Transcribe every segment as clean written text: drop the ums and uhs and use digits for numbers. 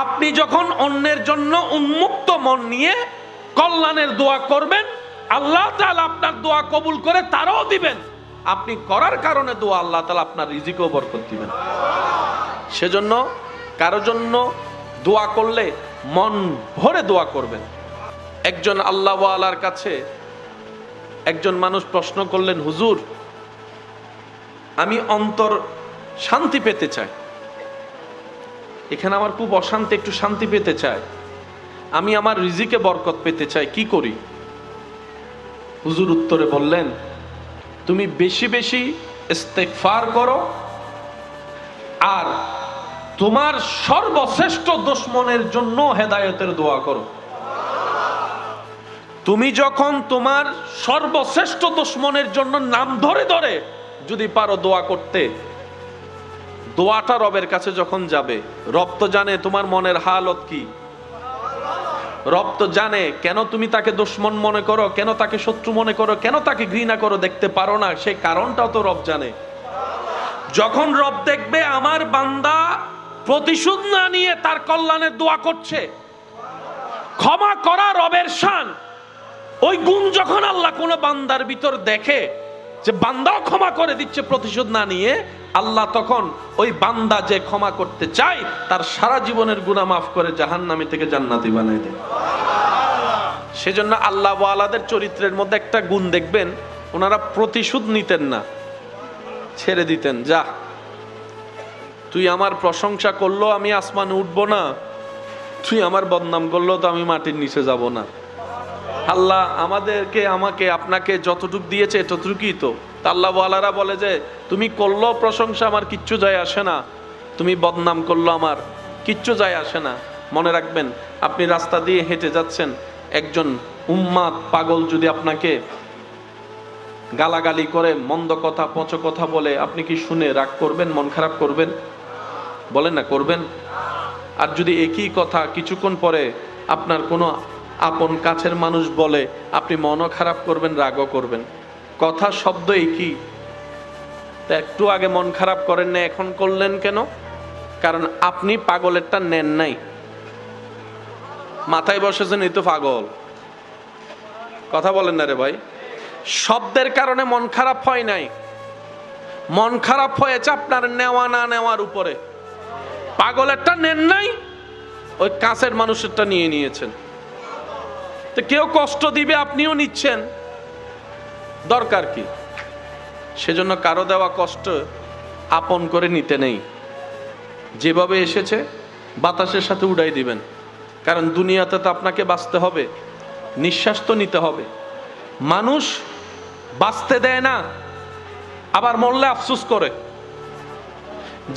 আপনি যখন অন্যের জন্য উন্মুক্ত মন নিয়ে কল্যাণের দোয়া করবেন, আল্লাহ তাআলা আপনার দোয়া কবুল করে তারাও দিবেন। আপনি করার কারণে দোয়া আল্লাহ তাআলা আপনার রিজিকেও বরকত দিবেন। সেজন্য কারো জন্য দোয়া করলে মন ভরে দোয়া করবেন। একজন আল্লাহওয়ালার কাছে একজন মানুষ প্রশ্ন করলেন, হুজুর, আমি অন্তর শান্তি পেতে চাই, এখানে আমার খুব অশান্তি, একটু শান্তি পেতে চাই, আমি আমার রিজিকে বরকত পেতে চাই, কি করি? হুজুর উত্তরে বললেন, তুমি বেশি বেশি ইস্তেগফার করো আর তোমার সর্বশ্রেষ্ঠ দুশমনের জন্য হেদায়েতের দোয়া করো। তুমি যখন তোমার সর্বশ্রেষ্ঠ দুশমনের জন্য নাম ধরে ধরে যদি পারো দোয়া করতে, দোয়াটা রবের কাছে যখন যাবে, রব তো জানে তোমার মনের হালত কি, রব তো জানে কেন তুমি তাকে দুশমন মনে করো, কেন তাকে শত্রু মনে করো, কেন তাকে ঘৃণা করো, দেখতে পারো না, সেই কারণটাও তো রব জানে। যখন রব দেখবে আমার বান্দা প্রতিশোধ না নিয়ে তার কল্যাণের দোয়া করছে, ক্ষমা করা রবের শান, ওই গুণ যখন আল্লাহ কোন বান্দার ভিতর দেখে যে বান্দাও ক্ষমা করে দিচ্ছে প্রতিশোধ না নিয়ে, আল্লাহ তখন ওই বান্দা যে ক্ষমা করতে চায় তার সারা জীবনের গুনাহ মাফ করে জাহান্নামী থেকে জান্নাতি বানায় দেয়। সেজন্য আল্লাহ ওয়ালাদের চরিত্রের মধ্যে একটা গুণ দেখবেন, ওনারা প্রতিশোধ নিতেন না, ছেড়ে দিতেন, যা তুই আমার প্রশংসা করলো আমি আসমানে উঠবো না, তুই আমার বদনাম করলো তো আমি মাটির নিচে যাব না। আল্লাহ আমাদেরকে, আমাকে, আপনাকে যতটুকু দিয়েছে ততটুকুই তো। আল্লাহ ওয়ালারা বলে যে তুমি করলো প্রশংসা আমার কিচ্ছু যায় আসে না, তুমি বদনাম করলো আমার কিচ্ছু যায় আসে না। মনে রাখবেন, আপনি রাস্তা দিয়ে হেঁটে যাচ্ছেন, একজন উম্মাদ পাগল যদি আপনাকে গালাগালি করে, মন্দ কথা, পচ কথা বলে, আপনি কি শুনে রাগ করবেন, মন খারাপ করবেন? বলেন না, করবেন? আর যদি একই কথা কিছুক্ষণ পরে আপনার কোনো আপন কাছের মানুষ বলে, আপনি মনও খারাপ করবেন, রাগও করবেন। কথা শব্দ একই, তা একটু আগে মন খারাপ করেন না, এখন করলেন কেন? কারণ আপনি পাগলেরটা নেন নাই, মাথায় বসেছেন এই তো পাগল। কথা বলেন না রে ভাই। শব্দের কারণে মন খারাপ হয় নাই, মন খারাপ হয়েছে আপনার নেওয়া না নেওয়ার উপরে। পাগলেরটা নেন নাই, ওই কাছের মানুষেরটা নিয়ে নিয়েছেন। তো কেউ কষ্ট দিবে, আপনিও নিচ্ছেন, দরকার কি? সেজন্য কারো দেওয়া কষ্ট আপন করে নিতে নেই, যেভাবে এসেছে বাতাসের সাথে উড়াই দিবেন। কারণ দুনিয়াতে তো আপনাকে বাঁচতে হবে, নিঃশ্বাস তো নিতে হবে। মানুষ বাঁচতে দেয় না, আবার মরলে আফসোস করে।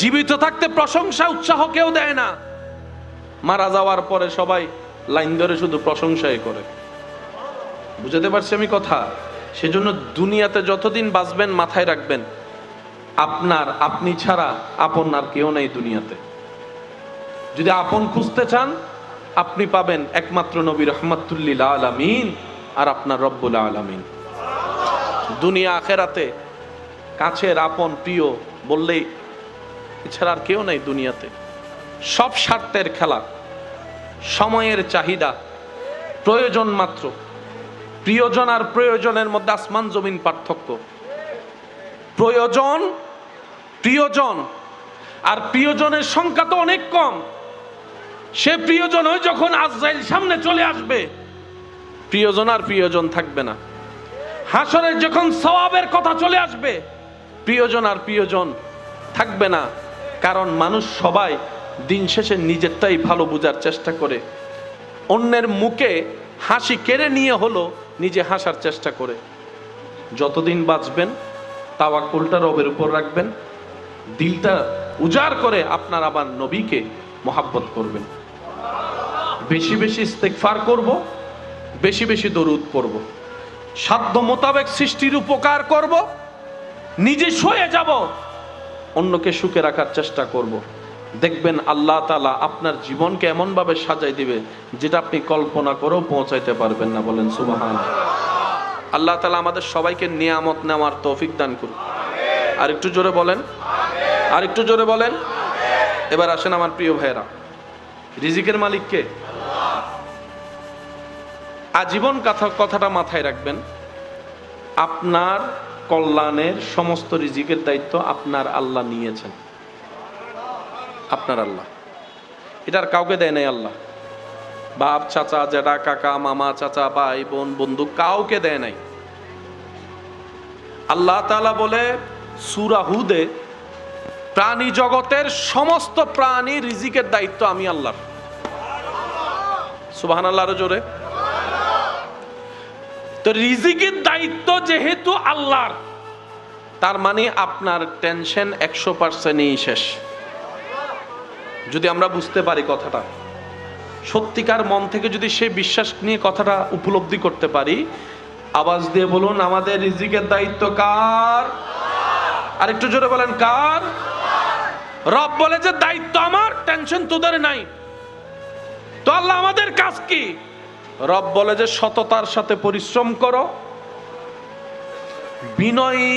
জীবিত থাকতে প্রশংসা উৎসাহ কেউ দেয় না, মারা যাওয়ার পরে সবাই লাইন ধরে শুধু প্রশংসাই করে। বুঝতে পারছি আমি কথা? সেজন্য দুনিয়াতে যতদিন বাঁচবেন মাথায় রাখবেন, আপনি ছাড়া আপন আর কেউ নেই দুনিয়াতে। যদি আপন খুঁজতে চান, আপনি পাবেন একমাত্র নবী রাহমাতুল লিল আলামিন আর আপনার রব্বুল আলামিন। দুনিয়া আখেরাতে কাছের আপন প্রিয় বললেই এছাড়া আর কেউ নেই দুনিয়াতে। সব স্বার্থের খেলা, সময়ের চাহিদা, প্রয়োজন মাত্র। প্রিয়জন আর প্রয়োজনের মধ্যে আসমান জমিন পার্থক্য। প্রয়োজন, প্রিয়জন, আর প্রিয়জনের সংখ্যা তো অনেক কম। সে প্রিয়জন হয় যখন আজরাইল সামনে চলে আসবে, প্রিয়জন আর প্রিয়জন থাকবে না। হাসরের যখন সওয়াবের কথা চলে আসবে, প্রিয়জন আর প্রিয়জন থাকবে না। কারণ মানুষ সবাই দিন শেষে নিজেরটাই ভালো বোঝার চেষ্টা করে, অন্যের মুখে হাসি কেড়ে নিয়ে হলো নিজে হাসার চেষ্টা করে। যতদিন বাঁচবেন তাওয়াক্কুলটা রবের উপর রাখবেন, দিলটা উজাড় করে আপনার আবার নবীকে মহাব্বত করবেন। বেশি বেশি ইস্তেগফার করব, বেশি বেশি দরুদ পড়ব, সাধ্য মোতাবেক সৃষ্টির উপকার করব, নিজে সয়ে যাব, অন্যকে সুখে রাখার চেষ্টা করব। দেখবেন আল্লাহ তাআলা আপনার জীবনকে এমন ভাবে সাজাই দিবে যেটা আপনি কল্পনা করেও পৌঁছাইতে পারবেন না। বলেন সুবহানাল্লাহ। আল্লাহ তাআলা আমাদের সবাইকে নিয়ামত নেওয়ার তৌফিক দান করুন। আর একটু জোরে বলেন, আর একটু জোরে বলেন। এবার আসেন আমার প্রিয় ভাইরা, রিজিকের মালিক কে? আজীবন কথাটা মাথায় রাখবেন, আপনার কল্যাণের সমস্ত রিজিকের দায়িত্ব আপনার আল্লাহ নিয়েছেন। আপনার আল্লাহ, এটার কাউকে দেয় নাই আল্লাহ। বাপ, চাচা, জেঠা, কাকা, মামা, চাচা, ভাই, বোন, বন্ধু, কাউকে দেয় নাই। আল্লাহ তাআলা বলে সূরা হুদে, প্রাণী জগতের সমস্ত প্রাণী রিজিকের দায়িত্ব আমি আল্লাহর। সুবহানাল্লাহ, আরো জোরে। তো রিজিকের দায়িত্ব যেহেতু আল্লাহর, তার মানে আপনার টেনশন 100%ই শেষ। যদি আমরা বুঝতে পারি কথাটা, সত্যিকার মন থেকে যদি সে বিশ্বাস নিয়ে কথাটা উপলব্ধি করতে পারি, আওয়াজ দিয়ে বলুন, আমাদের রিজিকের দায়িত্ব কার? আর একটু জোরে বলেন, কার? রব বলে যে দায়িত্ব আমার, টেনশন তোদের নাই। তো আল্লাহ আমাদের কাজ কি? রব বলে যে সততার সাথে পরিশ্রম করো, বিনয়ী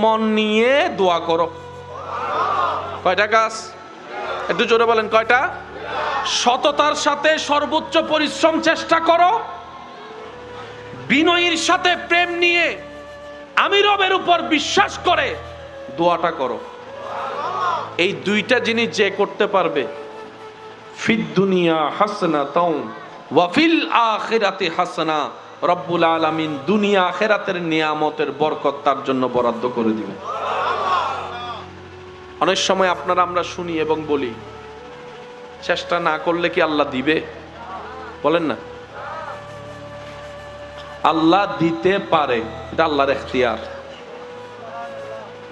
মন নিয়ে দোয়া করো। কয়টা কাজ? একটু জোরে বলেন, কয়টা? সততার সাথে সর্বোচ্চ পরিশ্রম চেষ্টা করো, বিনয়ীর সাথে প্রেম নিয়ে আমি রবের উপর বিশ্বাস করে দোয়াটা করো। এই দুইটা জিনিস যে করতে পারবে, ফিদ দুনিয়া হাসনাতাও ওয়া ফিল আখিরাতি হাসানা, রব্বুল আলামিন দুনিয়া আখিরাতের নিয়ামতের বরকত তার জন্য বরাদ্দ করে দিবেন। অনেক সময় আপনারা আমরা শুনি এবং বলি, চেষ্টা না করলে কি আল্লাহ দিবে? বলেন না। আল্লাহ দিতে পারে, এটা আল্লাহর এখতিয়ার।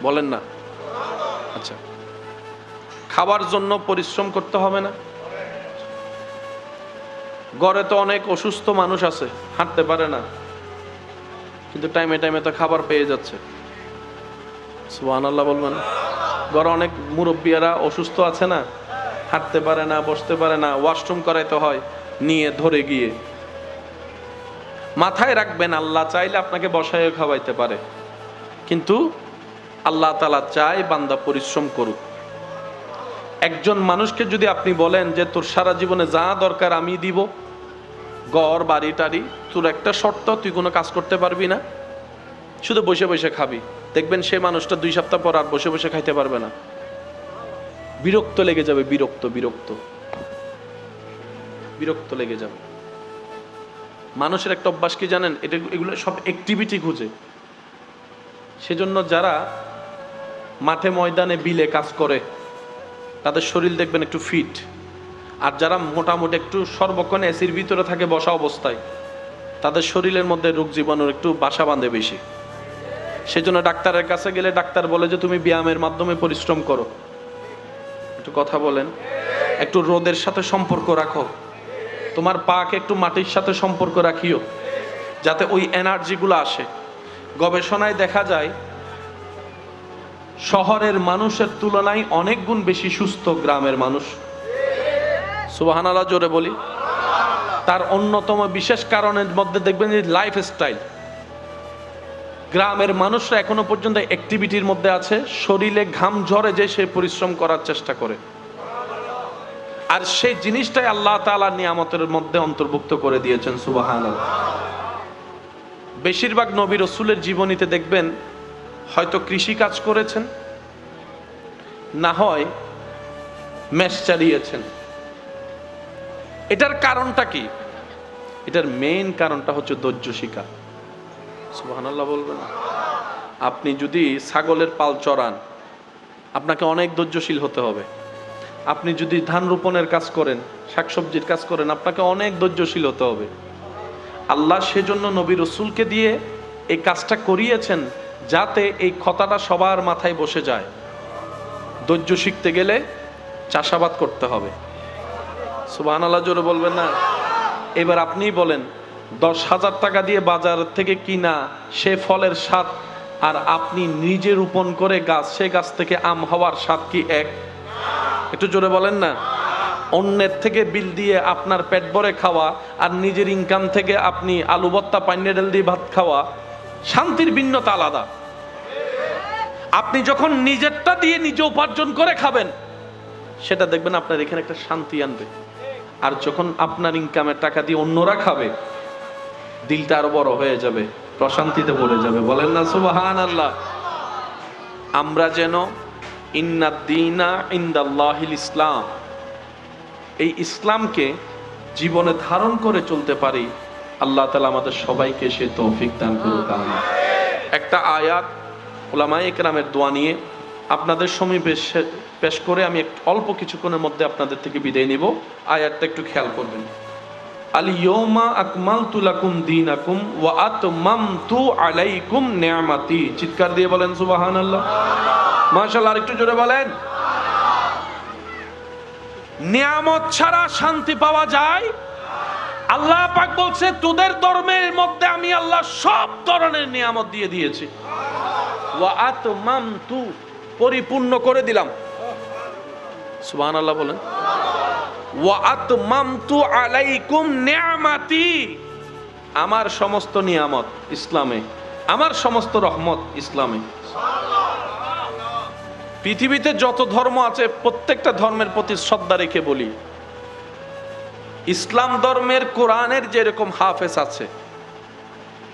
বলেন না। আচ্ছা, খাবার জন্য পরিশ্রম করতে হবে না? ঘরে তো অনেক অসুস্থ মানুষ আছে, হাঁটতে পারে না, কিন্তু টাইমে টাইমে তো খাবার পেয়ে যাচ্ছে। সুবহানাল্লাহ বলবেন। ঘরে অনেক মুরব্বিয়ারা অসুস্থ আছে না, হাঁটতে পারে না, বসতে পারে না, ওয়াশরুম করাইতে হয় নিয়ে ধরে গিয়ে। মাথায় রাখবেন, আল্লাহ চাইলে আপনাকে বসায় খাওয়াইতে পারে, কিন্তু আল্লাহ তাআলা চায় বান্দা পরিশ্রম করুক। একজন মানুষকে যদি আপনি বলেন যে তোর সারা জীবনে যা দরকার আমি দিব, ঘর বাড়ি টাড়ি, তোর একটা শর্ত, তুই কোনো কাজ করতে পারবি না, শুধু বসে বসে খাবি, দেখবেন সে মানুষটা 2 সপ্তাহ পর আর বসে বসে খাইতে পারবে না। বিরক্ত লেগে যাবে, বিরক্ত বিরক্ত বিরক্ত লেগে যাবে। মানুষের একটা অভ্যাস কি জানেন? এগুলো সব অ্যাক্টিভিটি খুঁজে। সেজন্য যারা মাঠে ময়দানে বিলে কাজ করে তাদের শরীর দেখবেন একটু ফিট, আর যারা মোটামুটি একটু সর্বক্ষণ এসির ভিতরে থাকে বসা অবস্থায়, তাদের শরীরের মধ্যে রোগ জীবাণুর একটু বাসা বাঁধে বেশি। সেজন্য ডাক্তারের কাছে গেলে ডাক্তার বলে যে তুমি ব্যায়ামের মাধ্যমে পরিশ্রম করো। একটু কথা বলেন, একটু রোদের সাথে সম্পর্ক রাখো, তোমার পাকে একটু মাটির সাথে সম্পর্ক রাখিও, যাতে ওই এনার্জিগুলো আসে। গবেষণায় দেখা যায় শহরের মানুষের তুলনায় অনেক গুণ বেশি সুস্থ গ্রামের মানুষ। সুবহানাল্লাহ জোরে বলি। তার অন্যতম বিশেষ কারণের মধ্যে দেখবেন যে লাইফস্টাইল। গ্রামের মানুষরা এখনো পর্যন্ত অ্যাক্টিভিটির মধ্যে আছে, শরীরে ঘাম ঝরে যে সে পরিশ্রম করার চেষ্টা করে, আর সেই জিনিসটাই আল্লাহ তাআলা নিয়ামতের মধ্যে অন্তর্ভুক্ত করে দিয়েছেন। সুবহানাল্লাহ। বেশিরভাগ নবী রাসূলের জীবনীতে দেখবেন হয়তো কৃষি কাজ করেছেন, না হয় মেষ চালিয়েছেন। এটার কারণটা কি? এটার মেইন কারণটা হচ্ছে ধৈর্য শিক্ষা। সুবহানাল্লাহ বলবেন। আপনি যদি ছাগলের পাল চড়ান, আপনাকে অনেক ধৈর্যশীল হতে হবে। আপনি যদি ধান রোপণের কাজ করেন, শাকসবজির কাজ করেন, আপনাকে অনেক ধৈর্যশীল হতে হবে। আল্লাহ সেজন্য নবী রাসূলকে দিয়ে এই কাজটা করিয়েছেন, যাতে এই কথাটা সবার মাথায় বসে যায়। ধৈর্য শিখতে গেলে চাষাবাদ করতে হবে। সুবহানাল্লাহ জোরে বলবেন না। এবার আপনিই বলেন, 10,000 টাকা দিয়ে বাজার থেকে কিনা সে ফলের স্বাদ, আর আপনি নিজে রোপণ করে গাছ, সে গাছ থেকে আম হওয়ার স্বাদ কি এক? একটু জোরে বলেন না। অন্যের থেকে বিল দিয়ে আপনার পেট ভরে খাওয়া, আর নিজের ইনকাম থেকে আপনি আলু ভর্তা পান্নে ডাল দিয়ে ভাত খাওয়া, শান্তির ভিন্নতা আলাদা। আপনি যখন নিজেরটা দিয়ে নিজে উপার্জন করে খাবেন, সেটা দেখবেন আপনার এখানে একটা শান্তি আনবে। আর যখন আপনার ইনকামের টাকা দিয়ে অন্যরা খাবে, দিলটা আরো বড় হয়ে যাবে, প্রশান্তিতে ভরে যাবে। বলেন না সুবহানাল্লাহ। আমরা যেন ইন্নাদ দীনা ইনদাল্লাহিল ইসলাম, এই ইসলামকে জীবনে ধারণ করে চলতে পারি। আল্লাহ তাআলা আমাদের সবাইকে সে তৌফিক দান করুক। আমিন। একটা আয়াত উলামায়ে কেরামের দোয়া নিয়ে আপনাদের সমীপে পেশ করে আমি অল্প কিছুক্ষণের মধ্যে আপনাদের থেকে বিদায় নিব। আয়াতটা একটু খেয়াল করবেন। আল ইয়াউমা আকমালতু লাকুম দীনাকুম ওয়া আতমামতু আলাইকুম নি'মাতি। চিৎকার দিয়ে বলেন সুবহানাল্লাহ। মাশাআল্লাহ, আরেকটু জোরে বলেন। নিয়ামত ছাড়া শান্তি পাওয়া যায়? আল্লাহ পাক বলছে তোদের ধর্মের মধ্যে আমি আল্লাহ সব ধরনের নিয়ামত দিয়ে দিয়েছি। ওয়া আতমামতু, পরিপূর্ণ করে দিলাম। সুবহানাল্লাহ বলেন। ওয়া আতমামতু আলাইকুম নি'মাতি, আমার সমস্ত নিয়ামত ইসলামে, আমার সমস্ত রহমত ইসলামে। পৃথিবীতে যত ধর্ম আছে প্রত্যেকটা ধর্মের প্রতি শ্রদ্ধা রেখে বলি, ইসলাম ধর্মের কোরআনের যেরকম হাফেজ আছে,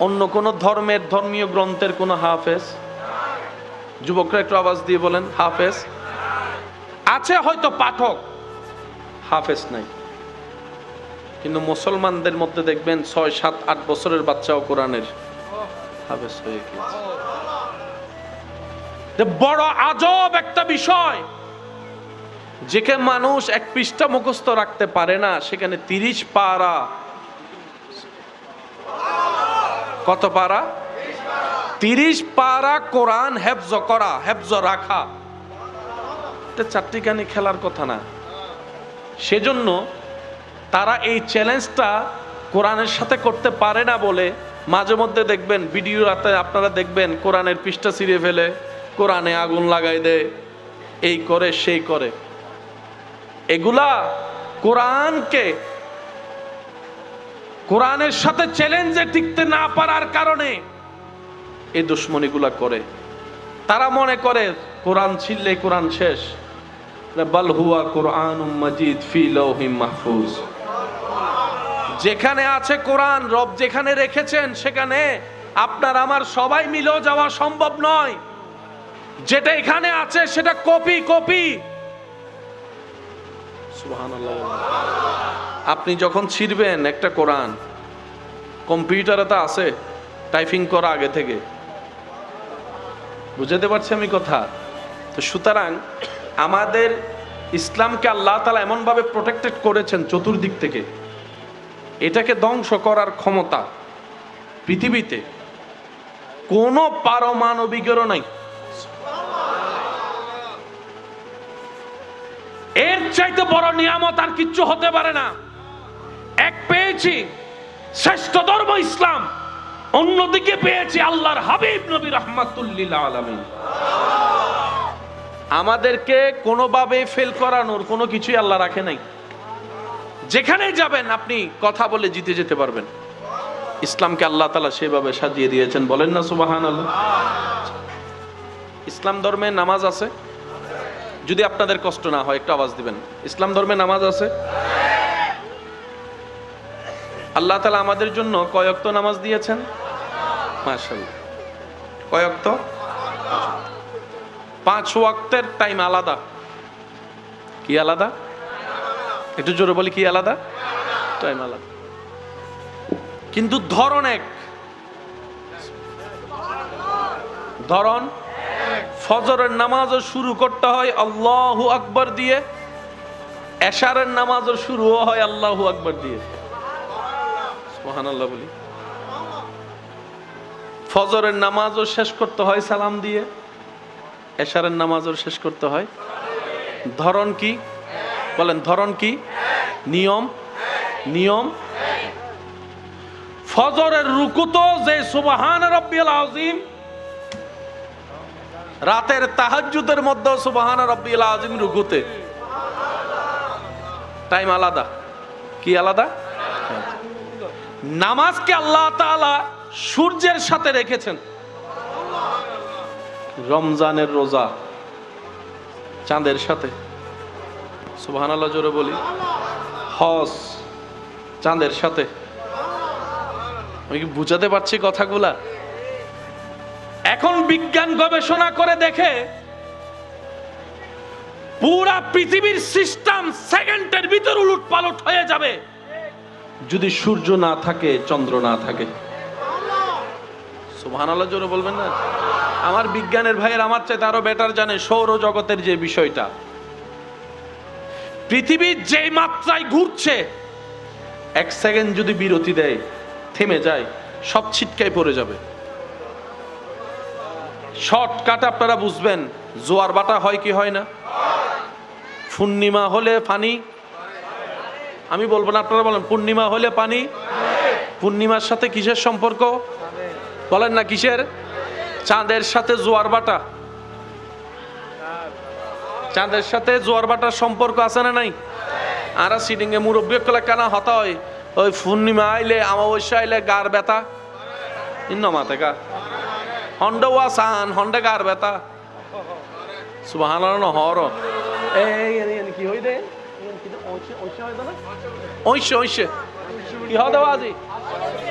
অন্য কোন ধর্মের ধর্মীয় গ্রন্থের কোন হাফেজ? যুবকরা একটু আওয়াজ দিয়ে বলেন। হাফেজ আছে হয়তো, পাঠক, হাফেজ নাই। কিন্তু মুসলমানদের মধ্যে দেখবেন 6, 7, 8 বছরের বাচ্চাও কোরআনের হাফেজ হয়ে গেছে। বড় আজব একটা বিষয়, যেখানে মানুষ 1 পৃষ্ঠা মুখস্থ রাখতে পারে না, সেখানে 30 পারা, কত পারা? 30 পারা কোরআন হেফজ করা, হেফজ রাখা, এটা চারটিখানি খেলার কথা না। সেজন্য তারা এই চ্যালেঞ্জটা কোরআনের সাথে করতে পারে না বলে মাঝে মধ্যে দেখবেন ভিডিও রাতে আপনারা দেখবেন কোরআনের পৃষ্ঠা ছিঁড়ে ফেলে, কোরআনে আগুন লাগাই দেয়, এই করে সেই করে। এগুলা কোরআনকে, কোরআনের সাথে চ্যালেঞ্জে টিকতে না পারার কারণে এই দুশ্মনীগুলা করে। তারা মনে করে কোরআন ছিললে কোরআন শেষ। বাল হুয়া কুরআনুম মাজিদ ফি লাউহিম মাহফুজ। যেখানে আছে কোরআন, রব যেখানে রেখেছেন সেখানে আপনার আমার সবাই মিলেও যাওয়া সম্ভব নয়। যেটা এখানে আছে সেটা কপি কপি। সুবহানাল্লাহ। আপনি যখন ছিড়বেন একটা কোরআন, কম্পিউটারে তো আছে টাইপিং করা আগে থেকে, বুঝাতে পারছি আমি কথা? তো সুতরাং আমাদের ইসলামকে আল্লাহ তাআলা এমন ভাবে প্রোটেক্টেড করেছেন চতুর্দিক থেকে, এটাকে ধ্বংস করার ক্ষমতা পৃথিবীতে কোনো পারমাণবিকেরও নাই। এর চাইতে বড় নিয়ামত আর কিচ্ছু হতে পারে না। এক পেয়েছি শ্রেষ্ঠ ধর্ম ইসলাম, অন্যদিকে পেয়েছি আল্লাহর হাবিব নবী রাহমাতুল লিল আলামিন। আমাদেরকে কোনোভাবে ফেল করানোর কোনো কিছুই আল্লাহ রাখে নাই। যেখানে যাবেন আপনি কথা বলে জিতে যেতে পারবেন। ইসলামকে আল্লাহ তাআলা সেভাবে সাজিয়ে দিয়েছেন। বলেন না সুবহানাল্লাহ। ইসলাম ধর্মে নামাজ আছে? যদি আপনাদের কষ্ট না হয় একটু আওয়াজ দিবেন। ইসলাম ধর্মে নামাজ আছে? আল্লাহ তাআলা আমাদের জন্য কয় ওয়াক্ত নামাজ দিয়েছেন? মাশাআল্লাহ। কয় ওয়াক্ত? 5 ওয়াক্তের টাইম আলাদা। কি আলাদা? একটু জোরে বলি, কি আলাদা? টাইম আলাদা, কিন্তু ধরন এক। ধরন ফজরের নামাজও শুরু করতে হয় আল্লাহু আকবার দিয়ে, এশারের নামাজও শুরু হয় আল্লাহু আকবার দিয়ে। সুবহানাল্লাহ বলি। ফজরের নামাজও শেষ করতে হয় সালাম দিয়ে, এশারের নামাজও শেষ করতে হয়। ধরন কি বলেন? ধরন কি? নিয়ম, নিয়ম। ফজরের রুকুতো যে সুবহান রাব্বিয়াল আযীম, রাতের তাহাজ্জুদের মধ্যে সুবহান রাব্বিয়াল আযীম রুকুতে টাইম আলাদা। কি আলাদা? নামাজকে আল্লাহ তাআলা সূর্যের সাথে রেখেছেন। রমজানের রোজা চাঁদের সাথে। সুবহানাল্লাহ জোরে বলি। হজ চাঁদের সাথে। আমি কি বুঝাতে পারছি কথাগুলা? এখন বিজ্ঞান গবেষণা করে দেখে পুরা পৃথিবীর সিস্টেম সেকেন্ডের ভিতর উলটপালট হয়ে যাবে যদি সূর্য না থাকে, চন্দ্র না থাকে। সুবহানাল্লাহ জোরে বলবেন না? আমার বিজ্ঞানের ভাইয়ের আমার চাইতে আরো বেটার জানে সৌরজগতের যে বিষয়টা। পৃথিবী যে মাত্রায় ঘুরছে, এক সেকেন্ড যদি বিরতি দেয়, থেমে যায়, সব ছিটকায় পড়ে যাবে। শর্টকাট আপনারা বুঝবেন, জোয়ার বাটা হয় কি হয় না? পূর্ণিমা হলে পানি, আমি বলবো না, আপনারা বলেন পূর্ণিমা হলে পানি। পূর্ণিমার সাথে কিসের সম্পর্ক বলেন না? কিসের? চাঁদের সাথে জোয়ার বাটা। চাঁদের সাথে জোয়ার বাটার সম্পর্ক আছে না নাই? আর সিটিং এ মুরব্বী কলে কেনা হতা হয়, ওই পূর্ণিমা আইলে, অমাবস্যা আইলে গার ব্যথা মাথে গা হন্ডে ওয়া সান হন্ডে গার ব্যথা। সুবহানাল্লাহ হর কি হই দে ঐশে ঐশে কি হতে আজি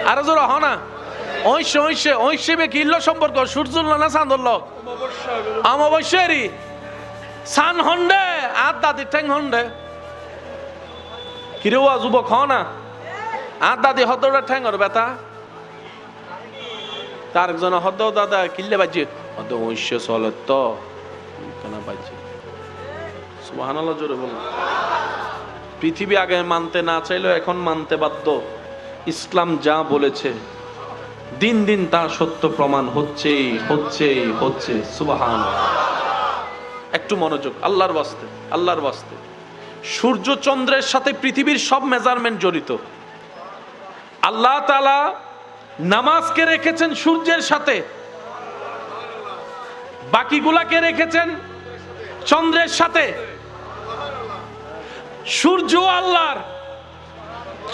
আরো জোর হ না। ঐশে ঐশে ঐশে বে কিল্ল সম্পর্ক সূর্যুল্ল না চাঁদুল্ল? অমাবস্যারি সান হন্ডে আর দাদি ঠ্যাং হন্ডে কিরে ওয়া যুবক হ না, আর দাদি হদটা ঠ্যাঙর ব্যথা। তার একজন হদ দাদা কিল্লে বাজে হদ ঐশ্য চলে তো কেন বাজে। সুবহানাল্লাহ জোরে বলুন। পৃথিবী আগে মানতে না চাইলেও এখন মানতে বাধ্য। ইসলাম যা বলেছে দিন দিন তা সত্য প্রমাণ হচ্ছেই হচ্ছেই হচ্ছে। সুবহানাল্লাহ। একটু মনোযোগ, আল্লাহর ওয়াস্তে, আল্লাহর ওয়াস্তে। সূর্য চন্দ্রের সাথে পৃথিবীর সব মেজারমেন্ট জড়িত। আল্লাহ তাআলা নামাজকে রেখেছেন সূর্যের সাথে, বাকিগুলাকে রেখেছেন চন্দ্রের সাথে। সূর্য আল্লাহর,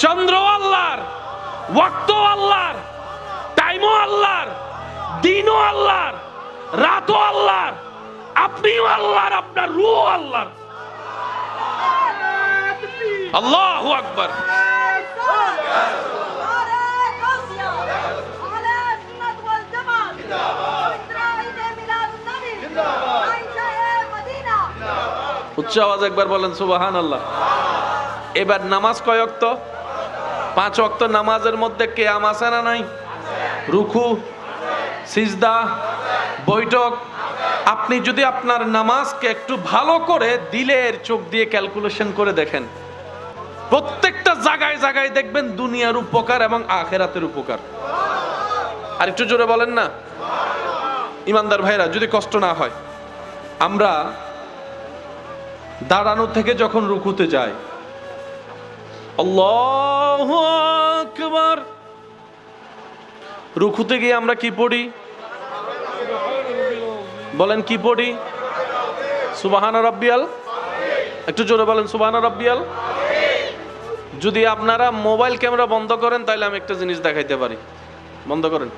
চন্দ্র আল্লাহর, ওয়াক্ত আল্লাহর, টাইমও আল্লাহর, দিনও আল্লাহর, রাতও আল্লাহর, আপনিও আল্লাহর, আপনার রূহ আল্লাহর। আল্লাহু আকবার। উচ্চ আওয়াজ একবার বলেন সুবহানাল্লাহ। এবার নামাজ কয় ওয়াক্ত? 5 ওয়াক্ত। নামাজের মধ্যে কিয়াম আছে না নাই? রুকু, সিজদা, বৈঠক। আপনি যদি আপনার নামাজকে একটু ভালো করে দিলের চোখ দিয়ে ক্যালকুলেশন করে দেখেন, প্রত্যেকটা জায়গায় জায়গায় দেখবেন দুনিয়ার উপকার এবং আখিরাতের উপকার। আর একটু জোরে বলেন না। ইমানদার ভাইরা, যদি কষ্ট না হয়, আমরা দাঁড়ানো থেকে যখন রুকুতে যাই, আল্লাহু আকবার, রুকুতে গিয়ে আমরা কি পড়ি বলেন? কি পড়ি? সুবহান রাব্বিয়াল। একটু জোরে বলেন সুবহান রাব্বিয়াল। যদি আপনারা মোবাইল ক্যামেরা বন্ধ করেন তাহলে আমি একটা জিনিস দেখাইতে পারি। বন্ধ করেন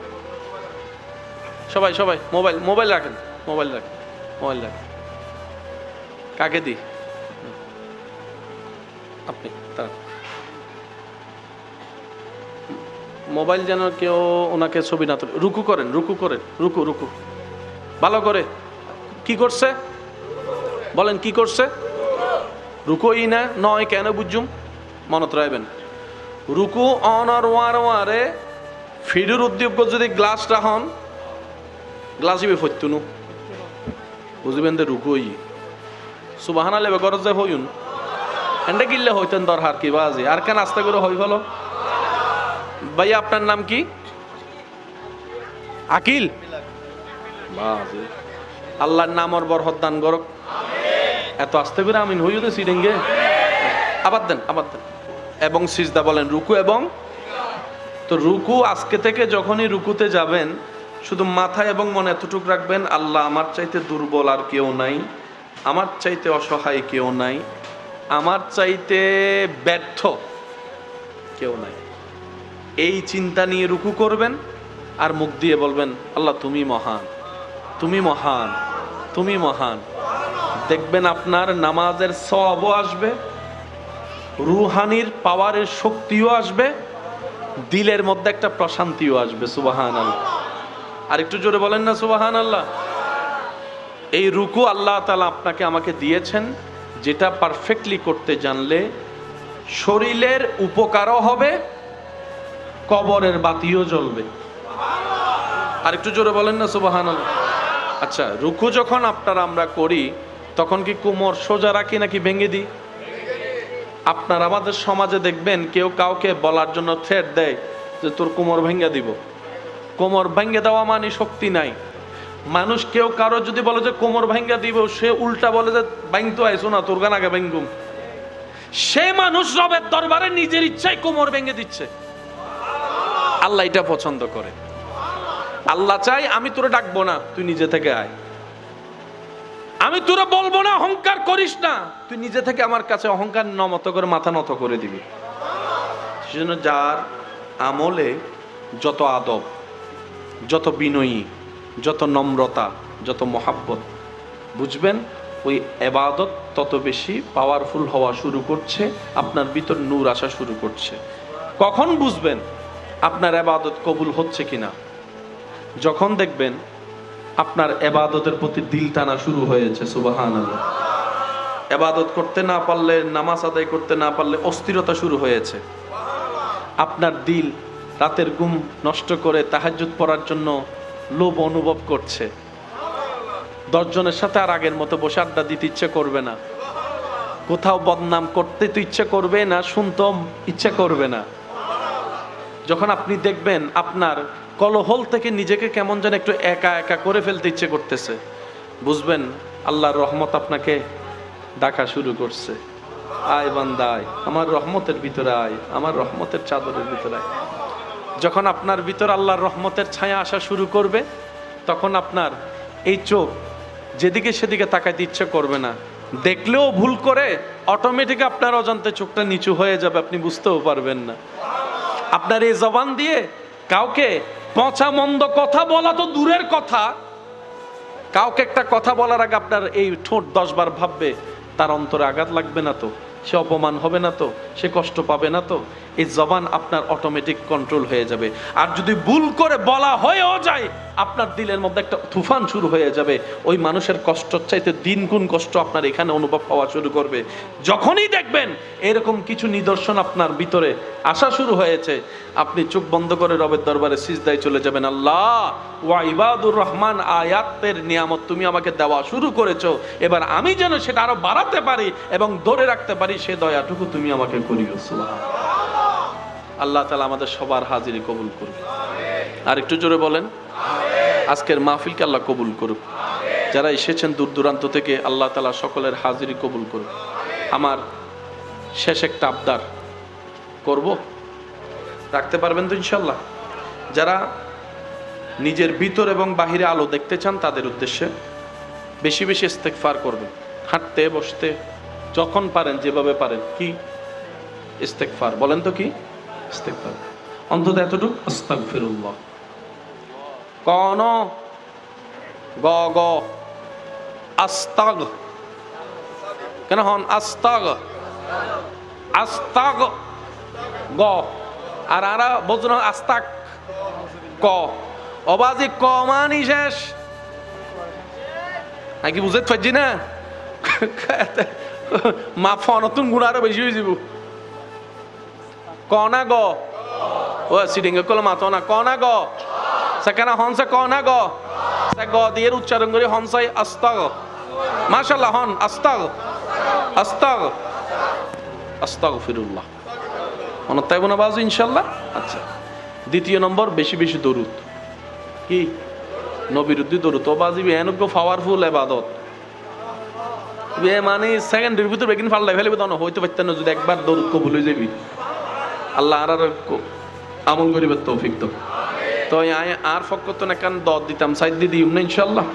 সবাই, সবাই মোবাইল মোবাইল রাখেন, মোবাইল রাখেন, মোবাইল রাখেন। কাকে দি? আপনি। মোবাইল যেন কেউ ওনাকে ছবি না তোলে। রুকু করেন, রুকু করেন, রুকু রুকু ভালো করে। কি করছে বলেন? কি করছে? রুকুই না নয় কেন বুঝুম মনত রাখবেন। রুকু অন আর ওয়ার ওয়ারে ফিডুর উদ্যোগ যদি গ্লাস রাখুন, গ্লাস ইবে ফত্যুনু বুঝবেন দে রুকুই। সুবহানাল্লাহ গরজ যে হইউন এন্ডে গিল্লে হইতেন দরহার কি বাজি আর কেন আস্তে করে হই ফেলো। ভাইয়া আপনার নাম কি? আকিল। বাজি আল্লাহর নাম ওর বরকত দান করুক। এত আস্তে করে আমিন হইও তো সিডিংগে আবার দেন, আবার দেন। এবং সিজদা বলেন রুকু এবং। তো রুকু আজকে থেকে যখনই রুকুতে যাবেন শুধু মাথায় এবং মনে এতটুকু রাখবেন, আল্লাহ আমার চাইতে দুর্বল আর কেউ নাই, আমার চাইতে অসহায় কেউ নাই, আমার চাইতে ব্যর্থ কেউ নাই। এই চিন্তা নিয়ে রুকু করবেন আর মুখ দিয়ে বলবেন আল্লাহ তুমি মহান, তুমি মহান, তুমি মহান। দেখবেন আপনার নামাজের সওয়াবও আসবে, রুহানির পাওয়ারের শক্তিও আসবে, দিলের মধ্যে একটা প্রশান্তিও আসবে। সুবহানাল্লাহ। আর একটু জোরে বলেন না সুবহানাল্লাহ। এই রুকু আল্লাহ তাআলা আপনাকে আমাকে দিয়েছেন, যেটা পারফেক্টলি করতে জানলে শরীরের উপকারও হবে, কবরের বাতিও জ্বলবে। আর একটু জোরে বলেন না সুবহানাল্লাহ। আচ্ছা, রুকু যখন আমরা করি তখন কি কোমর সোজা রাখি নাকি ভেঙে দিই? আপনার আমাদের সমাজে দেখবেন কেউ কাউকে বলার জন্য থ্রেট দেয় যে তোর কোমর ভেঙে দিব। কোমর ভেঙে দেওয়া মানে শক্তি নাই। মানুষ কেউ কারো যদি বলে যে কোমর ভেঙে দিব, সে উল্টা বলে যে ভাঙতো আইসো না, তোর গান আগে ভেঙ্গুম। সে মানুষ রবের দরবারে নিজের ইচ্ছায় কোমর ভেঙে দিচ্ছে। আল্লাহ এটা পছন্দ করে। আল্লাহ চাই আমি তোরে ডাকবো না, তুই নিজে থেকে আয়। আমি তোরে বলবো না অহংকার করিস না, তুই নিজে থেকে আমার কাছে অহংকার নত করে মাথা নত করে দিবি। সেজন্য যার আমলে যত আদব, যত বিনয়ী, যত নম্রতা, যত মহাব্বত, বুঝবেন ওই ইবাদত তত বেশি পাওয়ারফুল হওয়া শুরু করছে, আপনার ভিতর নূর আসা শুরু করছে। কখন বুঝবেন আপনার ইবাদত কবুল হচ্ছে কিনা? যখন দেখবেন আপনার ইবাদতের প্রতি দিল টানা শুরু হয়েছে। সুবহানাল্লাহ। ইবাদত করতে না পারলে, নামাজ আদায় করতে না পারলে অস্থিরতা শুরু হয়েছে। আপনার দিল রাতের ঘুম নষ্ট করে তাহাজ্জুদ পড়ার জন্য লোভ অনুভব করছে। 10 জনের সাথে আর আগের মতো বসে আড্ডা দিতে ইচ্ছে করবে না। কোথাও বদনাম করতে তো ইচ্ছে করবে না, শুনতেও ইচ্ছে করবে না। যখন আপনি দেখবেন আপনার কলহল থেকে নিজেকে কেমন যেন একটু একা একা করে ফেলতে ইচ্ছে করতেছে, বুঝবেন আল্লাহর রহমত আপনাকে ডাকা শুরু করছে। আয় বান্দা আয়, আমার রহমতের ভিতরে আয়, আমার রহমতের চাদরের ভিতরে আয়। যখন আপনার ভিতর আল্লাহর রহমতের ছায়া আসা শুরু করবে, তখন আপনার এই চোখ যেদিকে সেদিকে তাকাইতে ইচ্ছে করবে না। দেখলেও ভুল করে অটোমেটিক আপনার অজান্তে চোখটা নিচু হয়ে যাবে, আপনি বুঝতেও পারবেন না। আপনার এই জবান দিয়ে কাউকে পচা মন্দ কথা বলা তো দূরের কথা, কাউকে একটা কথা বলার আগে আপনার এই ঠোঁট 10 বার ভাববে তার অন্তরে আঘাত লাগবে না তো, সে অপমান হবে না তো, সে কষ্ট পাবে না তো। এই জবান আপনার অটোমেটিক কন্ট্রোল হয়ে যাবে। আর যদি ভুল করে বলা হয়েও যায়, আপনার দিলের মধ্যে একটা তুফান শুরু হয়ে যাবে। ওই মানুষের কষ্টর চাইতে 3 গুণ কষ্ট আপনার এখানে অনুভব হওয়া শুরু করবে। যখনই দেখবেন এরকম কিছু নিদর্শন আপনার ভিতরে আসা শুরু হয়েছে, আপনি চোখ বন্ধ করে রবের দরবারে সিজদায় চলে যাবেন। আল্লাহ ওয়া ইবাদুর রহমান আয়াতের নিয়ামত তুমি আমাকে দেওয়া শুরু করেছো, এবার আমি যেন সেটা আরো বাড়াতে পারি এবং ধরে রাখতে পারি, সে দয়াটুকু তুমি আমাকে করিও। সুবহানাল্লাহ। আল্লাহ তাআলা আমাদের সবার হাজিরি কবুল করুক। আর একটু জোরে বলেন আজকের মাহফিলকে আল্লাহ কবুল করুক। যারা এসেছেন দূর দূরান্ত থেকে, আল্লাহ তাআলা সকলের হাজিরি কবুল করুক। আমার শেষ একটা আবদার করব, রাখতে পারবেন তো ইনশাল্লাহ? যারা নিজের ভিতর এবং বাহিরে আলো দেখতে চান তাদের উদ্দেশ্যে বেশি বেশি ইস্তেগফার করবেন। হাঁটতে বসতে যখন পারেন, যেভাবে পারেন। কি ইস্তেগফার বলেন তো? কি ইস্তেগফার? অন্তত এতটুকু আস্তাগফিরুল্লাহ। কোন গ গ আস্তাগ কেন হন? আস্তাগ আস্তাগ গ। আর আরা বুঝুন আস্তাক ক। অবাজি ক মানি শেষ নাকি বুঝতে পারছি না? মা ফনতুন গুণ আরো বেশি হয়ে যাব। ক না গ? ও সিডিং কল মাতো না। ক না গ? সেখানে হনসে ক না গ? সে গ দিয়ে উচ্চারণ করে হনসাই আস্তাগ। মাশাআল্লাহ, হন আস্তাগ আস্তাগ আস্তাগফিরুল্লাহ। মনত থাকবে না বাজু ইনশাআল্লাহ? আচ্ছা, দ্বিতীয় নম্বর বেশি বেশি দরুদ। কি নবীর উদ্দি দরুদ। ও বাজিবি এনক পাওয়ারফুল ইবাদত। বে মানে সেকেন্ডের ভিতর বেগিন ফাল্লাই ফেলবে তো না, হইতে পারতেন না যদি একবার দরুদ কবুল হয়ে যাবি। আল্লাহ আর আমল করিবার তৌফিক তো। তো আর ফকত না কান দদ দিতাম সাইড দি দিম না ইনশাআল্লাহ।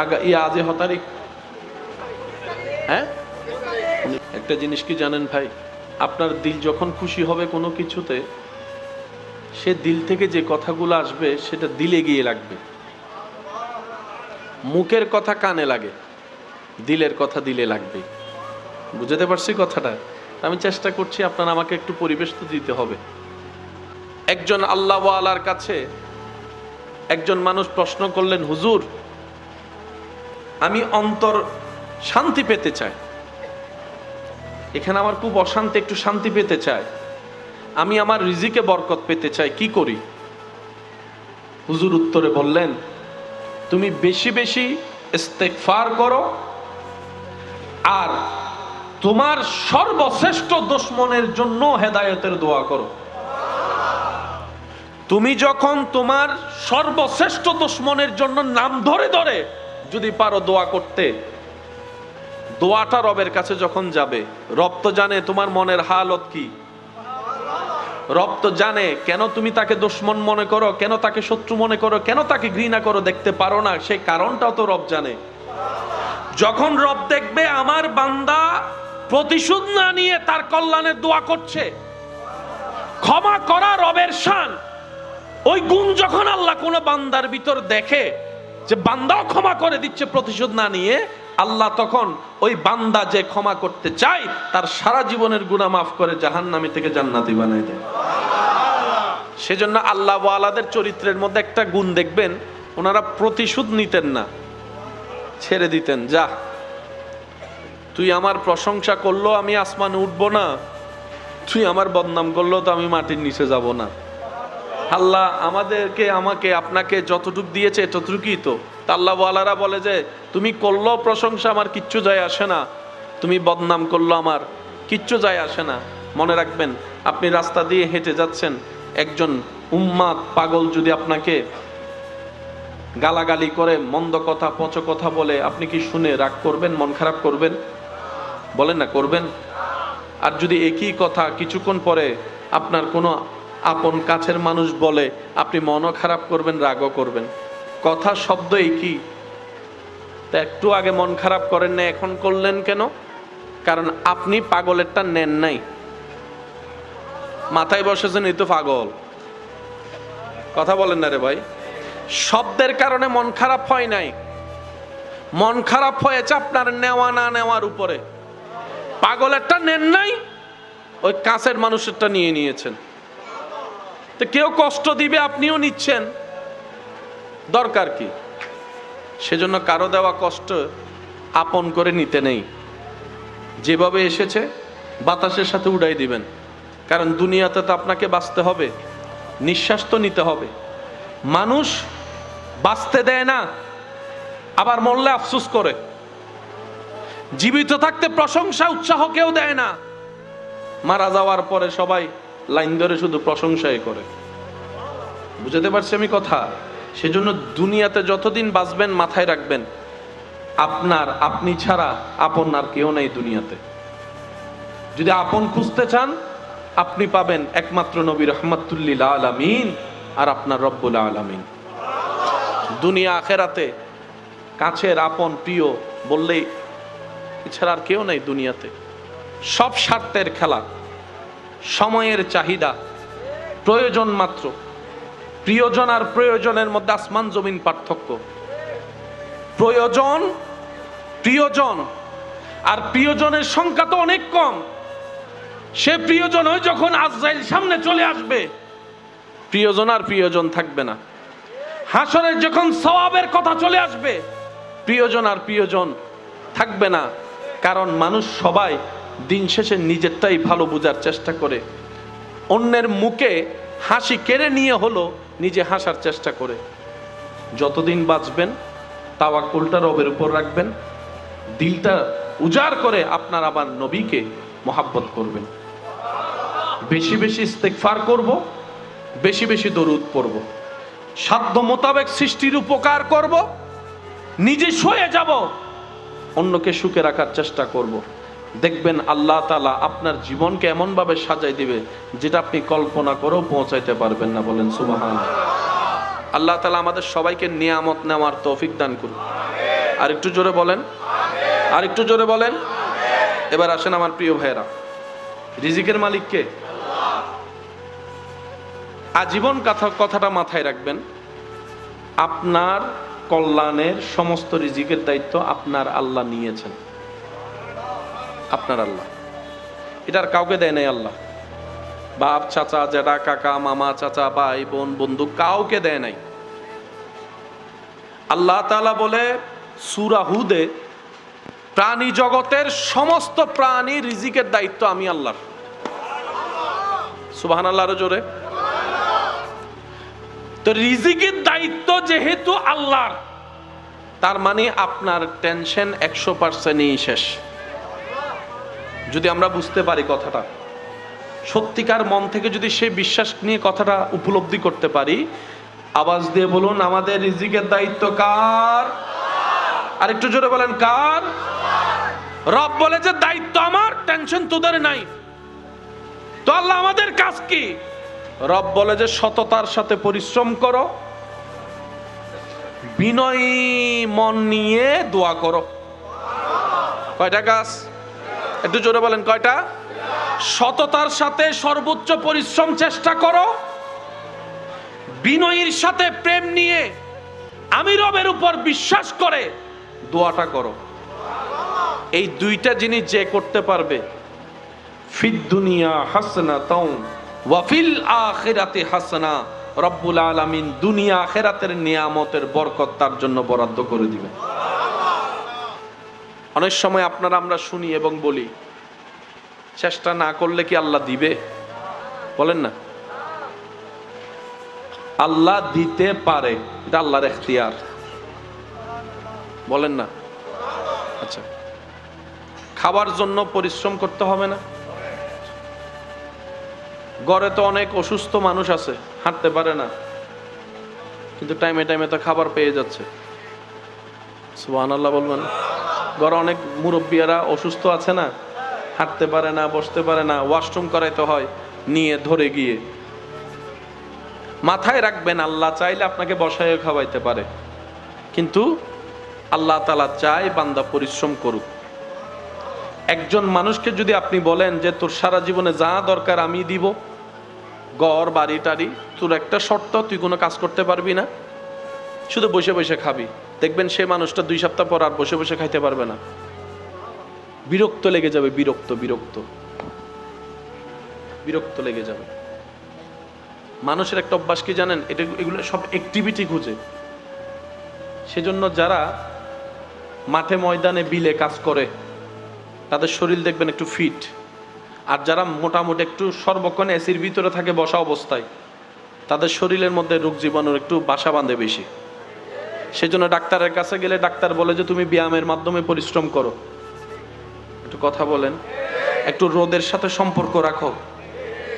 আগা আজে হতারিক। হ্যাঁ, একটা জিনিস কি জানেন ভাই, আপনার দিল যখন খুশি হবে কোনো কিছুতে, সে দিল থেকে যে কথাগুলো আসবে সেটা দিলে গিয়ে লাগবে। মুখের কথা কানে লাগে, দিলের কথা দিলে লাগবে। বুঝতে পারছি কথাটা? আমি চেষ্টা করছি, আপনারা আমাকে একটু পরিবেশ তো দিতে হবে। একজন আল্লাহওয়ালার কাছে একজন মানুষ প্রশ্ন করলেন, হুজুর, আমি অন্তর শান্তি পেতে চাই, এখানে আমার খুব অশান্তি, একটু শান্তি পেতে চাই, আমি আমার রিজিকে বরকত পেতে চাই, কি করি? হুজুর উত্তরে বললেন, তুমি বেশি বেশি ইস্তেগফার করো আর তোমার সর্বশ্রেষ্ঠ দুশমনের জন্য হেদায়েতের দোয়া করো। তুমি যখন তোমার সর্বশ্রেষ্ঠ দুশমনের জন্য নাম ধরে ধরে যদি পারো দোয়া করতে, দোয়াটা রবের কাছে যখন যাবে, রব তো জানে তোমার মনের হালত কি, রব তো জানে কেন তুমি তাকে দুশমন মনে করো, কেন তাকে শত্রু মনে করো, কেন তাকে ঘৃণা করো, দেখতে পারো না, সেই কারণটাও তো রব জানে। যখন রব দেখবে আমার বান্দা প্রতিশোধ না নিয়ে তার কল্যাণের দোয়া করছে, ক্ষমা করা রবের শান, ওই গুণ যখন আল্লাহ কোন বান্দার ভিতর দেখে যে বান্দাও ক্ষমা করে দিচ্ছে প্রতিশোধ না নিয়ে, আল্লাহ তখন ওই বান্দা যে ক্ষমা করতে চায় তার সারা জীবনের গুনাহ মাফ করে জাহান্নামী থেকে জান্নাতি বানায় দেয়। সেজন্য আল্লাহ ওয়ালাদের চরিত্রের মধ্যে একটা গুণ দেখবেন, ওনারা প্রতিশোধ নিতেন না, ছেড়ে দিতেন, যা তুই আমার প্রশংসা করলো আমি আসমানে উঠবো না, তুই আমার বদনাম করলো তো আমি মাটির নিচে যাব না। আল্লাহ আমাকে আপনাকে যতটুক দিয়েছে ততটুকুই তো। আল্লাহ ওয়ালারা বলে যে তুমি করলো প্রশংসা আমার কিচ্ছু যায় আসে না, তুমি বদনাম করলো আমার কিচ্ছু যায় আসে না। মনে রাখবেন, আপনি রাস্তা দিয়ে হেঁটে যাচ্ছেন, একজন উম্মাদ পাগল যদি আপনাকে গালাগালি করে, মন্দ কথা পচ কথা বলে, আপনি কি শুনে রাগ করবেন, মন খারাপ করবেন? বলেন না, করবেন? আর যদি একই কথা কিছুক্ষণ পরে আপনার কোনো আপন কাছের মানুষ বলে, আপনি মনও খারাপ করবেন, রাগও করবেন। কথা শব্দ একই, তা একটু আগে মন খারাপ করেন না, এখন করলেন কেন? কারণ আপনি পাগলেরটা নেন নাই, মাথায় বসেছেন এই তো পাগল। কথা বলেন না রে ভাই। শব্দের কারণে মন খারাপ হয় নাই, মন খারাপ হয়েছে আপনার নেওয়া না নেওয়ার উপরে। পাগলেরটা নেন নাই, ওই কাছের মানুষেরটা নিয়ে নিয়েছেন। তো কেউ কষ্ট দিবে, আপনিও নিচ্ছেন, দরকার কি? সেজন্য কারো দেওয়া কষ্ট আপন করে নিতে নেই, যেভাবে এসেছে বাতাসের সাথে উড়াই দিবেন। কারণ দুনিয়াতে তো আপনাকে বাঁচতে হবে, নিঃশ্বাস তো নিতে হবে। মানুষ বাঁচতে দেয় না, আবার মরলে আফসোস করে। জীবিত থাকতে প্রশংসা উৎসাহ কেউ দেয় না, মারা যাওয়ার পরে সবাই লাইন ধরে শুধু প্রশংসাই করে। বুঝতে পারছি আমি কথা? সেজন্য দুনিয়াতে যতদিন বাঁচবেন মাথায় রাখবেন, আপনি ছাড়া আপন আর কেউ নেই দুনিয়াতে। যদি আপন খুঁজতে চান, আপনি পাবেন একমাত্র নবী রাহমাতুল লিল আলামিন আর আপনার রব্বুল আলামিন। দুনিয়া আখেরাতে কাছের আপন প্রিয় বললেই এছাড়া আর কেউ নেই দুনিয়াতে। সব স্বার্থের খেলা, সময়ের চাহিদা, প্রয়োজন মাত্র। প্রিয়জন আর প্রয়োজনের মধ্যে আসমান জমিন পার্থক্য। প্রিয়জন আর প্রিয়জনের সংখ্যা তো অনেক কম। সে প্রিয়জন ওই যখন আজরাইল সামনে চলে আসবে, প্রিয়জন আর প্রিয়জন থাকবে না। হাসরের যখন সওয়াবের কথা চলে আসবে, প্রিয়জন আর প্রিয়জন থাকবে না। কারণ মানুষ সবাই দিন শেষে নিজেরটাই ভালো বোঝার চেষ্টা করে, অন্যের মুখে হাসি কেড়ে নিয়ে হলো নিজে হাসার চেষ্টা করে। যতদিন বাঁচবেন তাওয়াক্কুলটা রবের উপর রাখবেন, দিলটা উজাড় করে আপনার আবার নবীকে মহাব্বত করবেন। বেশি বেশি ইস্তেগফার করব, বেশি বেশি দরুদ পড়ব, সাধ্য মোতাবেক সৃষ্টির উপকার করব, নিজে সয়ে যাব, অন্যকে সুখে রাখার চেষ্টা করব। দেখবেন আল্লাহ তাআলা আপনার জীবনকে এমন ভাবে সাজাই দিবে যেটা আপনি কল্পনা করেও পৌঁছাইতে পারবেন না। বলেন সুবহানাল্লাহ। আল্লাহ তাআলা আমাদের সবাইকে নিয়ামত নেওয়ার তৌফিক দান করুন। আর একটু জোরে বলেন, আর একটু জোরে বলেন। এবার আসেন আমার প্রিয় ভাইয়েরা, রিজিকের মালিক কে? আজীবন কথাটা মাথায় রাখবেন, আপনার কল্যাণের সমস্ত রিজিকের দায়িত্ব আপনার আল্লাহ নিয়েছেন। আপনার আল্লাহ এটার কাউকে দেয় নাই আল্লাহ। বাপ, চাচা, জেঠা, কাকা, মামা, চাচা, ভাই, বোন, বন্ধু, কাউকে দেয় নাই। আল্লাহ তাআলা বলে সূরা হুদে, প্রাণী জগতের সমস্ত প্রাণী রিজিকের দায়িত্ব আমি আল্লাহর। সুবহানাল্লাহর জোরে। তো রিজিকের দায়িত্ব যেহেতু আল্লাহর, তার মানে আপনার টেনশন 100%ই শেষ। যদি আমরা বুঝতে পারি কথাটা, সত্যিকার মন থেকে যদি সেই বিশ্বাস নিয়ে কথাটা উপলব্ধি করতে পারি, আওয়াজ দিয়ে বলুন, আমাদের রিজিকের দায়িত্ব কার? আর একটু জোরে বলেন, কার? রব বলে যে দায়িত্ব আমার, টেনশন তোদের নাই। তো আল্লাহ আমাদের কাজ কি? রব বলে যে সততার সাথে পরিশ্রম করো, বিনয়ী মন নিয়ে দোয়া করো। কয়টা কাজ? একটু জোরে বলেন, কয়টা? সততার সাথে সর্বোচ্চ পরিশ্রম চেষ্টা করো, বিনয়ীর সাথে প্রেম নিয়ে আমি রবের উপর বিশ্বাস করে দোয়াটা করো। এই দুইটা জিনিস যে করতে পারবে, ফিদ দুনিয়া হাসনাতাও ওয়া ফিল আখিরাতি হাসনা, রব্বুল আলামিন দুনিয়া আখিরাতের নিয়ামতের বরকত তার জন্য বরাদ্দ করে দিবে। অনেক সময় আপনারা আমরা শুনি এবং বলি, চেষ্টা না করলে কি আল্লাহ দিবে? বলেন না। আল্লাহ দিতে পারে, এটা আল্লাহর এখতিয়ার। বলেন না। আচ্ছা, খাবার জন্য পরিশ্রম করতে হবে না? ঘরে তো অনেক অসুস্থ মানুষ আছে, হাঁটতে পারে না, কিন্তু টাইমে টাইমে তো খাবার পেয়ে যাচ্ছে। সুবহানাল্লাহ বলবেন। ঘরে অনেক মুরব্বিয়ারা অসুস্থ আছে না, হাঁটতে পারে না, বসতে পারে না, ওয়াশরুম করাইতে হয় নিয়ে ধরে গিয়ে। মাথায় রাখবেন, আল্লাহ চাইলে আপনাকে বসায় খাওয়াইতে পারে, কিন্তু আল্লাহ তাআলা চায় বান্দা পরিশ্রম করুক। একজন মানুষকে যদি আপনি বলেন যে তোর সারা জীবনে যা দরকার আমি দিব, ঘর বাড়ি টাড়ি, তোর একটা শর্ত, তুই কোনো কাজ করতে পারবি না, শুধু বসে বসে খাবি, দেখবেন সে মানুষটা 2 সপ্তাহ পর আর বসে বসে খাইতে পারবে না। বিরক্ত লেগে যাবে, বিরক্ত বিরক্ত বিরক্ত লেগে যাবে। মানুষের একটা অভ্যাস কি জানেন? এগুলো সব অ্যাক্টিভিটি খুঁজে। সেজন্য যারা মাঠে ময়দানে বিলে কাজ করে তাদের শরীর দেখবেন একটু ফিট, আর যারা মোটামুটি একটু সর্বক্ষণ এসির ভিতরে থাকে বসা অবস্থায়, তাদের শরীরের মধ্যে রোগ জীবাণুর একটু বাসা বাঁধে বেশি। সেজন্য ডাক্তারের কাছে গেলে ডাক্তার বলে যে তুমি ব্যায়ামের মাধ্যমে পরিশ্রম করো। একটু কথা বলেন, একটু রোদের সাথে সম্পর্ক রাখো,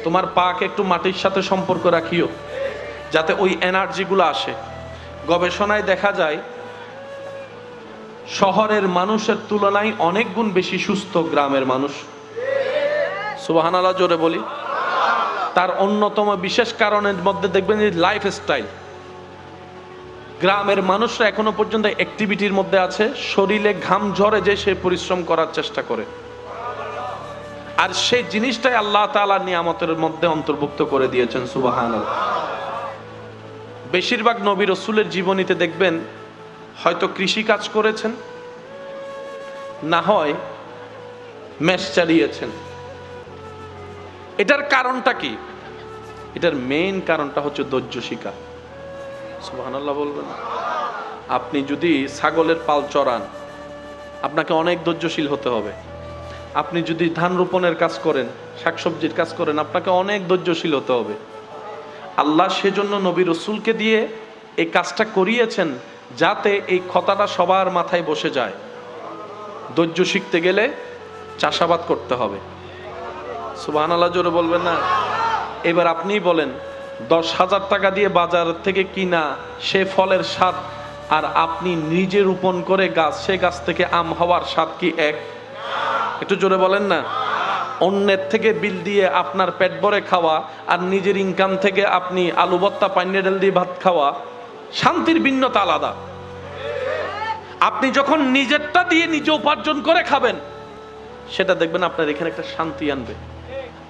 তোমার পাকে একটু মাটির সাথে সম্পর্ক রাখিও, যাতে ওই এনার্জিগুলো আসে। গবেষণায় দেখা যায় শহরের মানুষের তুলনায় অনেক গুণ বেশি সুস্থ গ্রামের মানুষ। সুবহানাল্লাহ জোরে বলি। তার অন্যতম বিশেষ কারণের মধ্যে দেখবেন যে লাইফস্টাইল। গ্রামের মানুষরা এখনো পর্যন্ত অ্যাক্টিভিটির মধ্যে আছে, শরীরে ঘাম ঝরে যে সে পরিশ্রম করার চেষ্টা করে, আর সেই জিনিসটাই আল্লাহ তাআলা নিয়ামতের মধ্যে অন্তর্ভুক্ত করে দিয়েছেন। সুবহানাল্লাহ। বেশিরভাগ নবী রাসূলের জীবনীতে দেখবেন হয়তো কৃষি কাজ করেছেন, না হয় মেষ চালিয়েছেন। এটার কারণটা কি? এটার মেইন কারণটা হচ্ছে ধৈর্য শিখা। সুবহানাল্লাহ বলবেন। আপনি যদি ছাগলের পাল চড়ান, আপনাকে অনেক ধৈর্যশীল হতে হবে। আপনি যদি ধান রোপণের কাজ করেন, শাকসবজির কাজ করেন, আপনাকে অনেক ধৈর্যশীল হতে হবে। আল্লাহ সেজন্য নবী রাসূলকে দিয়ে এই কাজটা করিয়েছেন, যাতে এই কথাটা সবার মাথায় বসে যায়। ধৈর্য শিখতে গেলে চাষাবাদ করতে হবে। সুবহানাল্লাহ জোরে বলবেন না। এবার আপনিই বলেন, 10,000 টাকা দিয়ে বাজার থেকে কিনা সে ফলের স্বাদ, আর আপনি নিজে রোপণ করে গাছ, সে গাছ থেকে আম হওয়ার স্বাদ কি এক? একটু জোরে বলেন না। অন্যের থেকে বিল দিয়ে আপনার পেট ভরে খাওয়া, আর নিজের ইনকাম থেকে আপনি আলু ভর্তা পান্নে ডাল দিয়ে ভাত খাওয়া, শান্তির ভিন্নতা আলাদা। আপনি যখন নিজেরটা দিয়ে নিজে উপার্জন করে খাবেন, সেটা দেখবেন আপনার এখানে একটা শান্তি আনবে।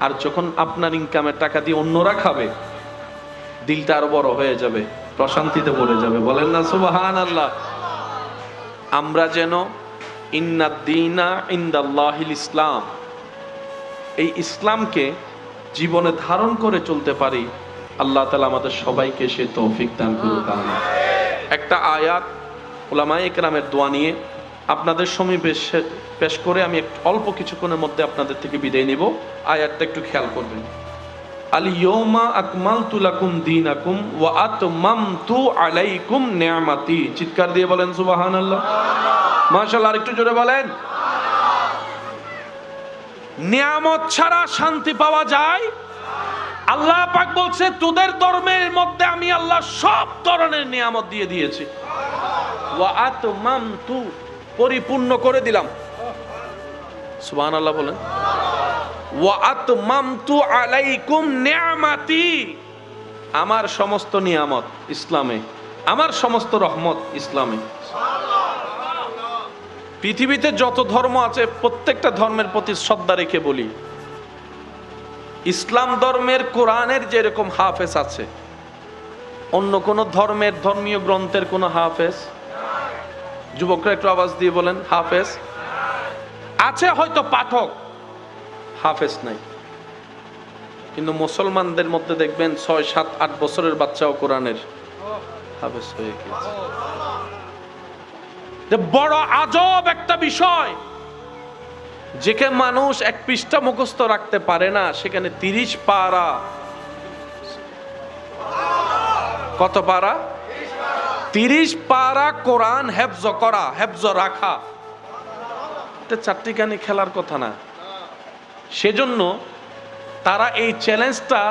আর যখন আপনার ইনকামের টাকা দিয়ে অন্যরা খাবে, দিলটা আরো বড় হয়ে যাবে, প্রশান্তিতে ভরে যাবে। বলেন না সুবহানাল্লাহ। আমরা যেন ইন্নাদ দীনা ইনদাল্লাহিল ইসলাম, এই ইসলামকে জীবনে ধারণ করে চলতে পারি, আল্লাহ তাআলা আমাদের সবাইকে সে তৌফিক দান করুক। আমিন। একটা আয়াত উলামায়ে কেরামের দোয়া নিয়ে আপনাদের সমীপে পেশ করে আমি অল্প কিছুক্ষণের মধ্যে আপনাদের থেকে বিদায় নিব। আয়াতটা একটু খেয়াল করবেন। আল ইয়াউমা আকমালতু লাকুম দীনাকুম ওয়া আতমামতু আলাইকুম নি'মাতি। চিৎকার দিয়ে বলেন সুবহানাল্লাহ, মাশাআল্লাহ। আরেকটু জোরে বলেন। নিয়ামত ছাড়া শান্তি পাওয়া যায়? আল্লাহ পাক বলছে তোদের ধর্মের মধ্যে আমি আল্লাহ সব ধরনের নিয়ামত দিয়ে দিয়েছি। ওয়া আতমামতু, পরিপূর্ণ করে দিলাম। সুবহানাল্লাহ বলেন। ওয়া আতমামতু আলাইকুম নি'মাতি, আমার সমস্ত নিয়ামত ইসলামে, আমার সমস্ত রহমত ইসলামে। পৃথিবীতে যত ধর্ম আছে প্রত্যেকটা ধর্মের প্রতি শ্রদ্ধা রেখে বলি, ইসলাম ধর্মের কোরআনের যেরকম হাফেজ আছে, অন্য কোন ধর্মের ধর্মীয় গ্রন্থের কোন হাফেজ? যুবকরা একটু আওয়াজ দিয়ে বলেন। হাফেজ আছে হয়তো, পাঠক, হাফেজ নাই। কিন্তু মুসলমানদের মধ্যে দেখবেন 6, 7, 8 বছরের বাচ্চাও কোরআনের হাফেজ হয়ে গেছে। বড় আজব একটা বিষয়, যেখানে মানুষ 1 পৃষ্ঠা মুখস্থ রাখতে পারে না, সেখানে 30 পারা, কত পারা? 30 পারা কোরআন হেফজ করা, হেফজ রাখা, এটা চারটিখানি খেলার কথা না। সেজন্য তারা এই চ্যালেঞ্জটা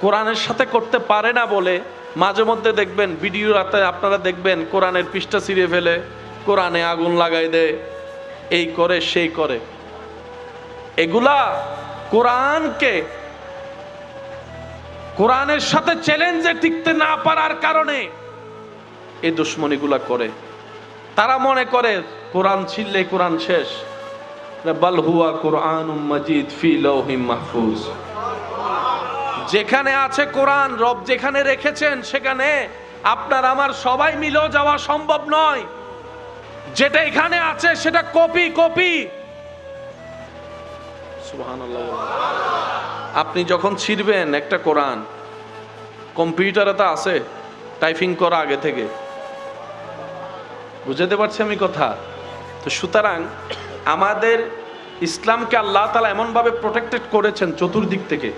কোরআনের সাথে করতে পারে না বলে মাঝে মধ্যে দেখবেন ভিডিওতে আপনারা দেখবেন কোরআনের পৃষ্ঠা ছিঁড়ে ফেলে, কোরআনে আগুন লাগাই দেয়, এই করে সেই করে। এগুলা কোরআনকে, কোরআনের সাথে চ্যালেঞ্জে টিকতে না পারার কারণে এই দুশ্মনীগুলা করে। তারা মনে করে কোরআন ছিঁড়লে কোরআন শেষ। বাল হুয়া কুরআনুম মাজিদ ফি লাওহিম মাহফুজ। যেখানে আছে কোরআন, রব যেখানে রেখেছেন সেখানে আপনার আমার সবাই মিলেও যাওয়া সম্ভব নয়। যেটা এখানে আছে সেটা কপি কপি। সুবহানাল্লাহ। আপনি যখন ছিড়বেন একটা কোরআন, কম্পিউটারে তো আছে টাইপিং করা আগে থেকে, বুঝাতে পারছি আমি কথা? তো সুতরাং আমাদের ইসলামকে আল্লাহ তাআলা এমন ভাবে প্রোটেক্টেড করেছেন চতুর্দিক থেকে,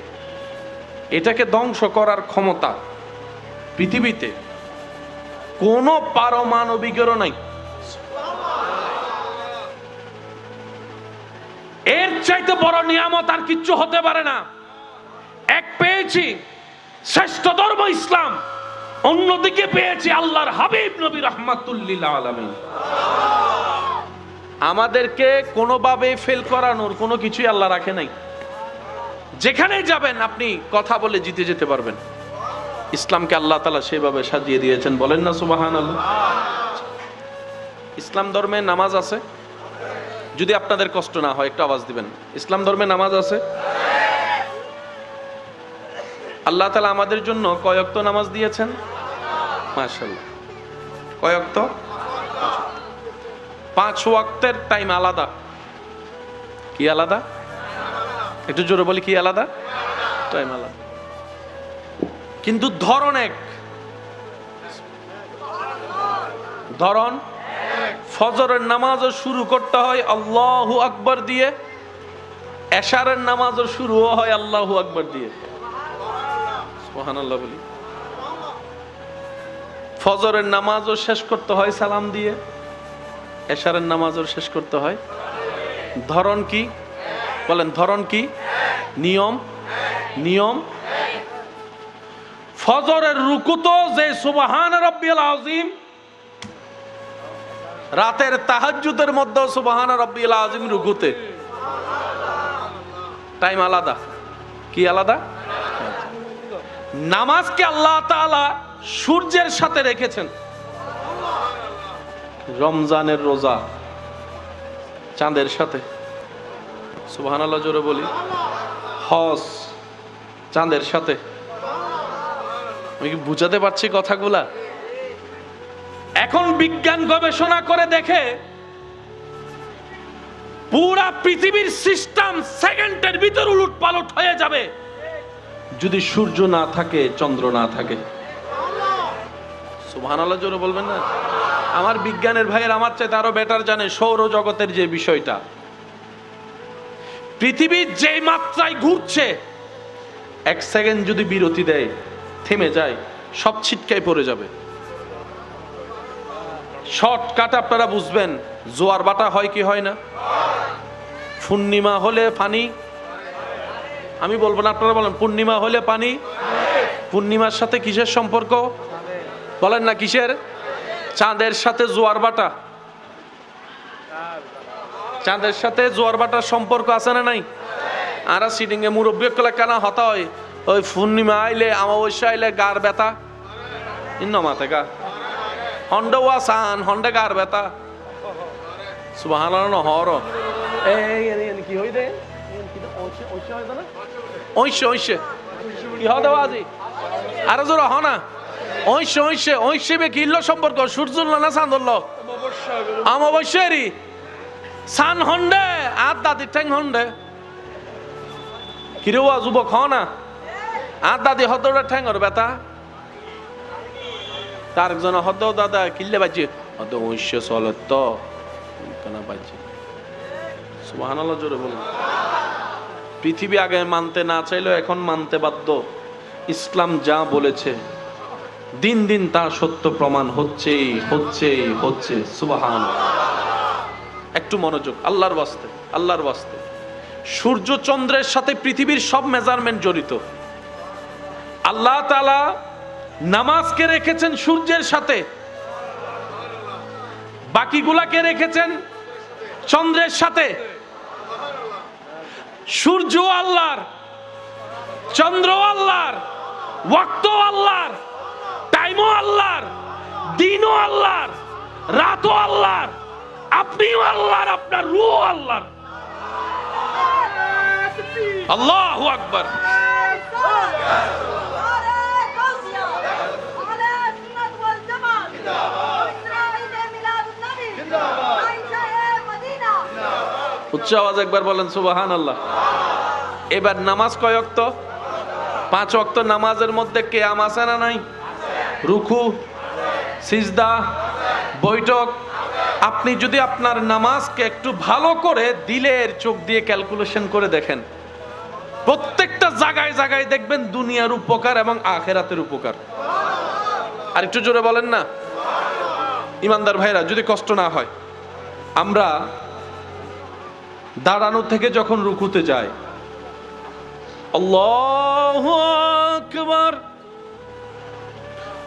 এটাকে ধ্বংস করার ক্ষমতা পৃথিবীতে কোনো পারমাণবিকেরও নাই। এর চাইতে বড় নিয়ামত আর কিচ্ছু হতে পারে না। এক পেয়েছি শ্রেষ্ঠ ধর্ম ইসলাম, অন্যদিকে পেয়েছি আল্লাহর হাবিব নবী রাহমাতুল লিল আলামিন। আমাদেরকে কোনোভাবে ফেল করানোর কোনো কিছুই আল্লাহ রাখে নাই। যেখানে যাবেন আপনি কথা বলে জিতে যেতে পারবেন। ইসলামকে আল্লাহ তাআলা সেভাবে সাজিয়ে দিয়েছেন, বলেন না সুবহানাল্লাহ। ইসলাম ধর্মে নামাজ আছে? যদি আপনাদের কষ্ট না হয় একটু আওয়াজ দিবেন। ইসলাম ধর্মে নামাজ আছে? আল্লাহ তাআলা আমাদের জন্য কয় ওয়াক্ত নামাজ দিয়েছেন? মাশাআল্লাহ। কয় ওয়াক্ত? 5 ওয়াক্তের টাইম আলাদা। কি আলাদা? একটু জোরে বলি, কি আলাদা? টাইম আলাদা, কিন্তু ধরন এক। ধরন ফজরের নামাজও শুরু করতে হয় আল্লাহু আকবার দিয়ে, এশারের নামাজও শুরু হয় আল্লাহু আকবার দিয়ে। সুবহানাল্লাহ বলি। ফজরের নামাজও শেষ করতে হয় সালাম দিয়ে, এশারের নামাজও শেষ করতে হয়। ধরন কি বলেন? ধরন কি? নিয়ম, নিয়ম। ফজরের রুকুতো যে সুবহান রাব্বিয়াল আযীম, রাতের তাহাজ্জুদের মধ্যে সুবহান রাব্বিয়াল আযীম রুকুতে টাইম আলাদা। কি আলাদা? নামাজকে আল্লাহ তাআলা সূর্যের সাথে রেখেছেন। রমজানের রোজা চাঁদের সাথে, সুবহানাল্লাহ জোরে বলি। হজ চাঁদের সাথে। আমি কি বুঝাতে পারছি কথাগুলা? এখন বিজ্ঞান গবেষণা করে দেখে পুরা পৃথিবীর সিস্টেম সেকেন্ডের ভিতর উলট পালট হয়ে যাবে যদি সূর্য না থাকে, চন্দ্র না থাকে। সুবহানাল্লাহ জোরে বলবেন না? আমার বিজ্ঞানের ভাইয়ের আমার চাইতে আরো বেটার জানে সৌরজগতের যে বিষয়টা। পৃথিবী যে মাত্রায় ঘুরছে, এক সেকেন্ড যদি বিরতি দেয়, থেমে যায়, সব ছিটকায় পড়ে যাবে। শর্টকাট আপনারা বুঝবেন, জোয়ার বাটা হয় কি হয় না? পূর্ণিমা হলে পানি, আমি বলবো না, আপনারা বলেন পূর্ণিমা হলে পানি। পূর্ণিমার সাথে কিসের সম্পর্ক বলেন না? কিসের? চাঁদের সাথে জোয়ার বাটা। চাঁদের সাথে জোয়ার বাটার সম্পর্ক আছে না নাই? আর সিটিং এ মুরব্বী কলে কেনা হতা হয়, ওই পূর্ণিমা আইলে, অমাবস্যা আইলে গার ব্যথা, ইন্নমাতে গা হন্ডে ওয়া সান হন্ডে গার ব্যথা। সুবহানাল্লাহ হর এই কি হই দে ওইশে ওইশে কি হতে আজি আরো জোর হ না। ওইশে ওইশে ওইশে বে কিল্ল সম্পর্ক সূর্যুল্ল না চাঁদুল্ল? অমাবস্যারি সান হন্ডে আর দাদি ঠ্যাং হন্ডে কিরে ওয়া যুবক হ না, আর দাদি হদটা ঠ্যাঙর ব্যথা। তার একজন হদ দাদা কিল্লে বাজছে হদ ওইশে চলে তো কেনা বাজছে। সুবহানাল্লাহ জোরে বলুন। পৃথিবী আগে মানতে না চাইলেও এখন মানতে বাধ্য। ইসলাম যা বলেছে দিন দিন তা সত্য প্রমাণ হচ্ছেই হচ্ছেই হচ্ছে। সুবহানাল্লাহ। একটু মনোযোগ, আল্লাহর ওয়াস্তে, আল্লাহর ওয়াস্তে। সূর্য চন্দ্রের সাথে পৃথিবীর সব মেজারমেন্ট জড়িত। আল্লাহ তাআলা নামাজকে রেখেছেন সূর্যের সাথে, বাকিগুলাকে রেখেছেন চন্দ্রের সাথে। সূর্য আল্লাহর, চন্দ্র আল্লাহর, ওয়াক্ত আল্লাহর, টাইমও আল্লাহর, দিনও আল্লাহর, রাতও আল্লাহর, আপনিও আল্লাহর, আপনার রূহ আল্লাহর। আল্লাহু আকবার। উচ্চ আওয়াজ একবার বলেন সুবহানাল্লাহ। এবার নামাজ কয় ওয়াক্ত? 5 ওয়াক্ত। নামাজের মধ্যে কিয়াম আছে না নাই? রুকু, সিজদা, বৈঠক। আপনি যদি আপনার নামাজকে একটু ভালো করে দিলের চোখ দিয়ে ক্যালকুলেশন করে দেখেন, প্রত্যেকটা জায়গায় জায়গায় দেখবেন দুনিয়ার উপকার এবং আখিরাতের উপকার। আর একটু জোরে বলেন না। ইমানদার ভাইরা, যদি কষ্ট না হয়, আমরা দাঁড়ানো থেকে যখন রুকুতে যাই, আল্লাহু আকবার,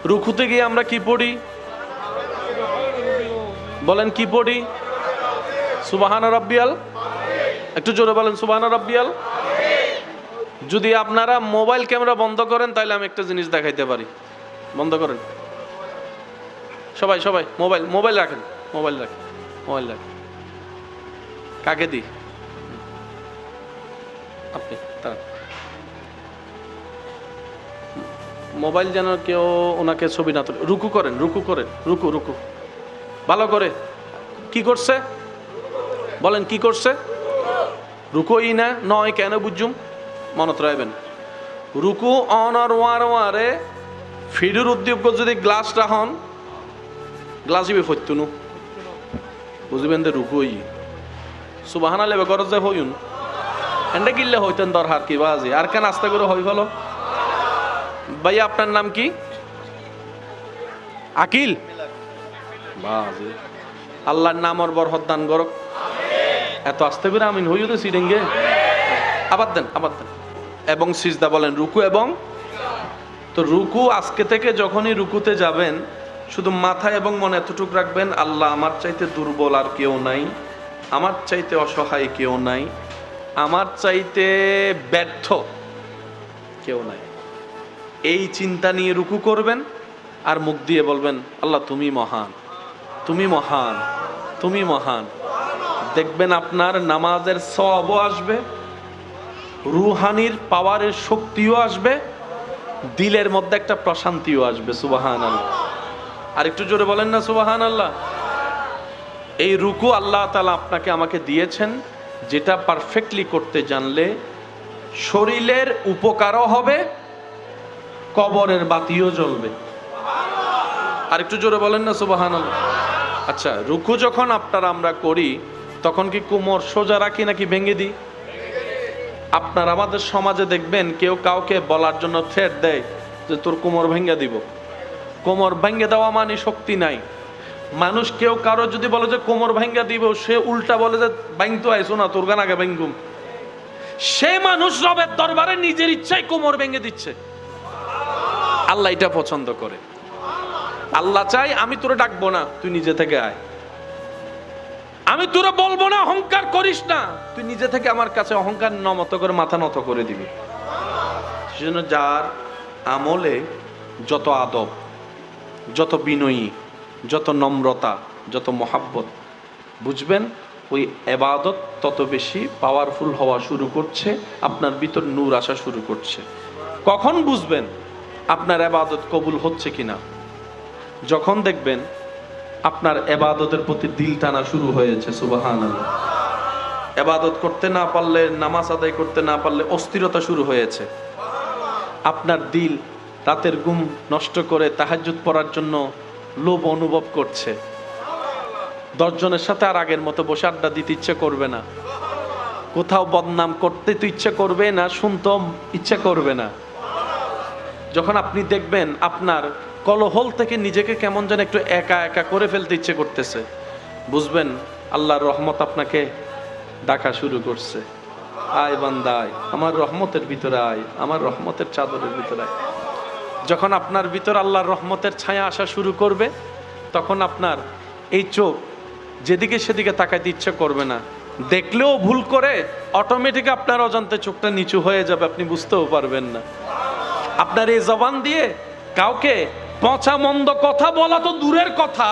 রুকুতে গিয়ে আমরা কি পড়ি বলেন? কি পড়ি? সুবহান রাব্বিয়াল। একটু জোরে বলেন সুবহান রাব্বিয়াল। যদি আপনারা মোবাইল ক্যামেরা বন্ধ করেন তাহলে আমি একটা জিনিস দেখাইতে পারি। বন্ধ করেন সবাই, সবাই মোবাইল মোবাইল রাখেন, মোবাইল রাখেন, মোবাইল রাখেন। কাকে দি? আপনি। মোবাইল যেন কেউ ওনাকে ছবি না তোলে। রুকু করেন, রুকু করেন, রুকু রুকু ভালো করে। কি করছে বলেন? কি করছে? রুকুই না নয় কেন বুঝুম মনত রাখবেন। রুকু অন আর ওয়ারে ফিডুর উদ্যোগ যদি গ্লাস রাখুন, গ্লাস ইবে ফত্যুনু বুঝবেন দে রুকুই। সুবহানাল্লাহ বে করজ হইউন এন্ডে গিল্লে হইতেন দরহার কি বাজি আর কেন আস্তে করে হই ফেলো। ভাই আপনার নাম কি? আকিল। বাজি আল্লাহর নাম ওর বরকত দান করুক। এত আস্তে করে আমিন হইও তো সিডেঙ্গে। আবার দেন, আবার দেন। এবং সিজদা বলেন রুকু এবং। তো রুকু আজকে থেকে যখনই রুকুতে যাবেন, শুধু মাথায় এবং মনে এতটুক রাখবেন, আল্লাহ আমার চাইতে দুর্বল আর কেউ নাই, আমার চাইতে অসহায় কেউ নাই, আমার চাইতে ব্যর্থ কেউ নাই। এই চিন্তা নিয়ে রুকু করবেন আর মুখ দিয়ে বলবেন আল্লাহ তুমি মহান, তুমি মহান, তুমি মহান। দেখবেন আপনার নামাজের সওয়াবও আসবে, রুহানির পাওয়ারের শক্তিও আসবে, দিলের মধ্যে একটা প্রশান্তিও আসবে। সুবহানাল্লাহ। আর একটু জোরে বলেন না সুবহানাল্লাহ। এই রুকু আল্লাহ তাআলা আপনাকে আমাকে দিয়েছেন যেটা পারফেক্টলি করতে জানলে শরীরের উপকারও হবে, কবরের বাতিও জ্বলবে। আর একটু জোরে বলেন না সুবহানাল্লাহ। আচ্ছা, রুকু যখন আমরা করি তখন কি কোমর সোজা রাখি নাকি ভেঙে দিই? আপনার আমাদের সমাজে দেখবেন কেউ কাউকে বলার জন্য থ্রেট দেয় যে তোর কোমর ভেঙে দিব। কোমর ভেঙে দেওয়া মানে শক্তি নাই। মানুষ কেউ কারো যদি বলে যে কোমর ভেঙে দিব, সে উল্টা বলে যে ভাঙতো আইসো না, তোর গান আগে ভেঙ্গুম। সে মানুষ রবের দরবারে নিজের ইচ্ছায় কোমর ভেঙে দিচ্ছে। আল্লাহ এটা পছন্দ করে। আল্লাহ চাই আমি তোরে ডাকবো না, তুই নিজে থেকে আয়। আমি তোরে বলবো না অহংকার করিস না, তুই নিজে থেকে আমার কাছে অহংকার নত করে মাথা নত করে দিবি। সেজন্য যার আমলে যত আদব, যত বিনয়ী, যত নম্রতা, যত মহাব্বত, বুঝবেন ওই ইবাদত তত বেশি পাওয়ারফুল হওয়া শুরু করছে, আপনার ভিতর নূর আসা শুরু করছে। কখন বুঝবেন আপনার ইবাদত কবুল হচ্ছে কিনা? যখন দেখবেন আপনার ইবাদতের প্রতি দিল টানা শুরু হয়েছে। সুবহানাল্লাহ। ইবাদত করতে না পারলে, নামাজ আদায় করতে না পারলে অস্থিরতা শুরু হয়েছে। আপনার দিল রাতের ঘুম নষ্ট করে তাহাজ্জুদ পড়ার জন্য লোভ অনুভব করছে। 10 জনের সাথে আর আগের মতো বসে আড্ডা দিতে ইচ্ছে করবে না। কোথাও বদনাম করতে তো ইচ্ছে করবে না, শুনতেও ইচ্ছে করবে না। যখন আপনি দেখবেন আপনার কলহল থেকে নিজেকে কেমন যেন একটু একা একা করে ফেলতে ইচ্ছে করতেছে, বুঝবেন আল্লাহর রহমত আপনাকে ডাকা শুরু করছে। আয় বান্দা আয়, আমার রহমতের ভিতরে আয়, আমার রহমতের চাদরের ভিতরে আয়। যখন আপনার ভিতর আল্লাহর রহমতের ছায়া আসা শুরু করবে, তখন আপনার এই চোখ যেদিকে সেদিকে তাকাইতে ইচ্ছে করবে না। দেখলেও ভুল করে অটোমেটিক আপনার অজান্তে চোখটা নিচু হয়ে যাবে, আপনি বুঝতেও পারবেন না। আপনার এই জবান দিয়ে কাউকে পচা মন্দ কথা বলা তো দূরের কথা,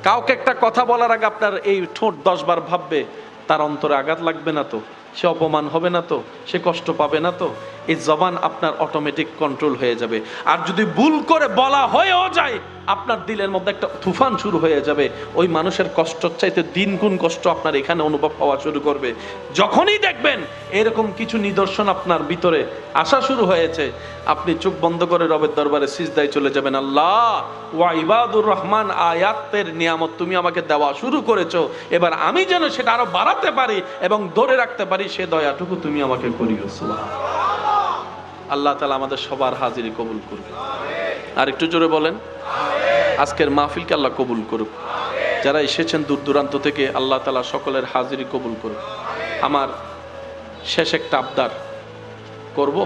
কাউকে একটা কথা বলার আগে আপনার এই ঠোঁট 10 বার ভাববে তার অন্তরে আঘাত লাগবে না তো, সে অপমান হবে না তো, সে কষ্ট পাবে না তো। এই জবান আপনার অটোমেটিক কন্ট্রোল হয়ে যাবে। আর যদি ভুল করে বলা হয়েও যায়, আপনার দিলের মধ্যে একটা তুফান শুরু হয়ে যাবে। ওই মানুষের কষ্টর চাইতে 3 গুণ কষ্ট আপনার এখানে অনুভব হওয়া শুরু করবে। যখনই দেখবেন এরকম কিছু নিদর্শন আপনার ভিতরে আসা শুরু হয়েছে, আপনি চোখ বন্ধ করে রবের দরবারে সিজদায় চলে যাবেন। আল্লাহ ওয়া ইবাদুর রহমান আয়াতের নিয়ামত তুমি আমাকে দেওয়া শুরু করেছো, এবার আমি যেন সেটা আরো বাড়াতে পারি এবং ধরে রাখতে পারি, সে দয়াটুকু তুমি আমাকে করিও। সুবহানাল্লাহ। আল্লাহ তাআলা আমাদের সবার হাজিরি কবুল করুন। আর একটু জোরে বলেন আজকের মাহফিলকে আল্লাহ কবুল করুক। যারা এসেছেন দূর দূরান্ত থেকে, আল্লাহ তাআলা সকলের হাজিরি কবুল করুক। আমার শেষ একটা আবদার করব,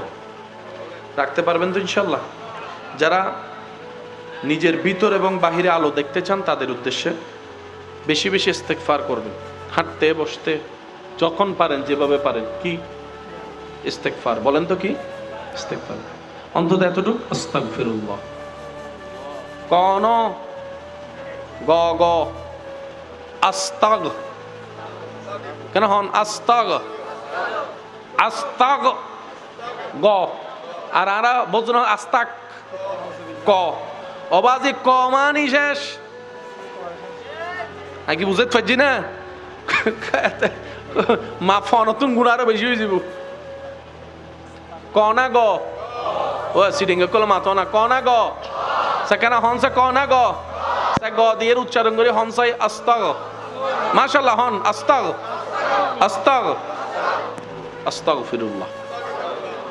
রাখতে পারবেন তো ইনশাল্লাহ? যারা নিজের ভিতর এবং বাহিরে আলো দেখতে চান তাদের উদ্দেশ্যে বেশি বেশি ইস্তেগফার করবেন। হাঁটতে বসতে যখন পারেন, যেভাবে পারেন। কি ইস্তেগফার বলেন তো? কি ইস্তেগফার? অন্তত এতটুকু, আস্তাগফিরুল্লাহ। কোন গ গ আস্তাগ কেন হন? আস্তাগ আস্তাগ গ, আর আরা বুঝুন আস্তাক ক। অবাজি ক মানি শেষ নাকি বুঝে পারছি না? মা ফনতুন গুণ আরো বেশি হয়ে যাব। ক না গ? ও সিডিং কল মাতো না। ক না গ? সেখানে হনসে ক না গ? সে গ দিয়ে উচ্চারণ করে হনসাই আস্তাগ। মাশাআল্লাহ, হন আস্তাগ আস্তাগ আস্তাগফিরুল্লাহ।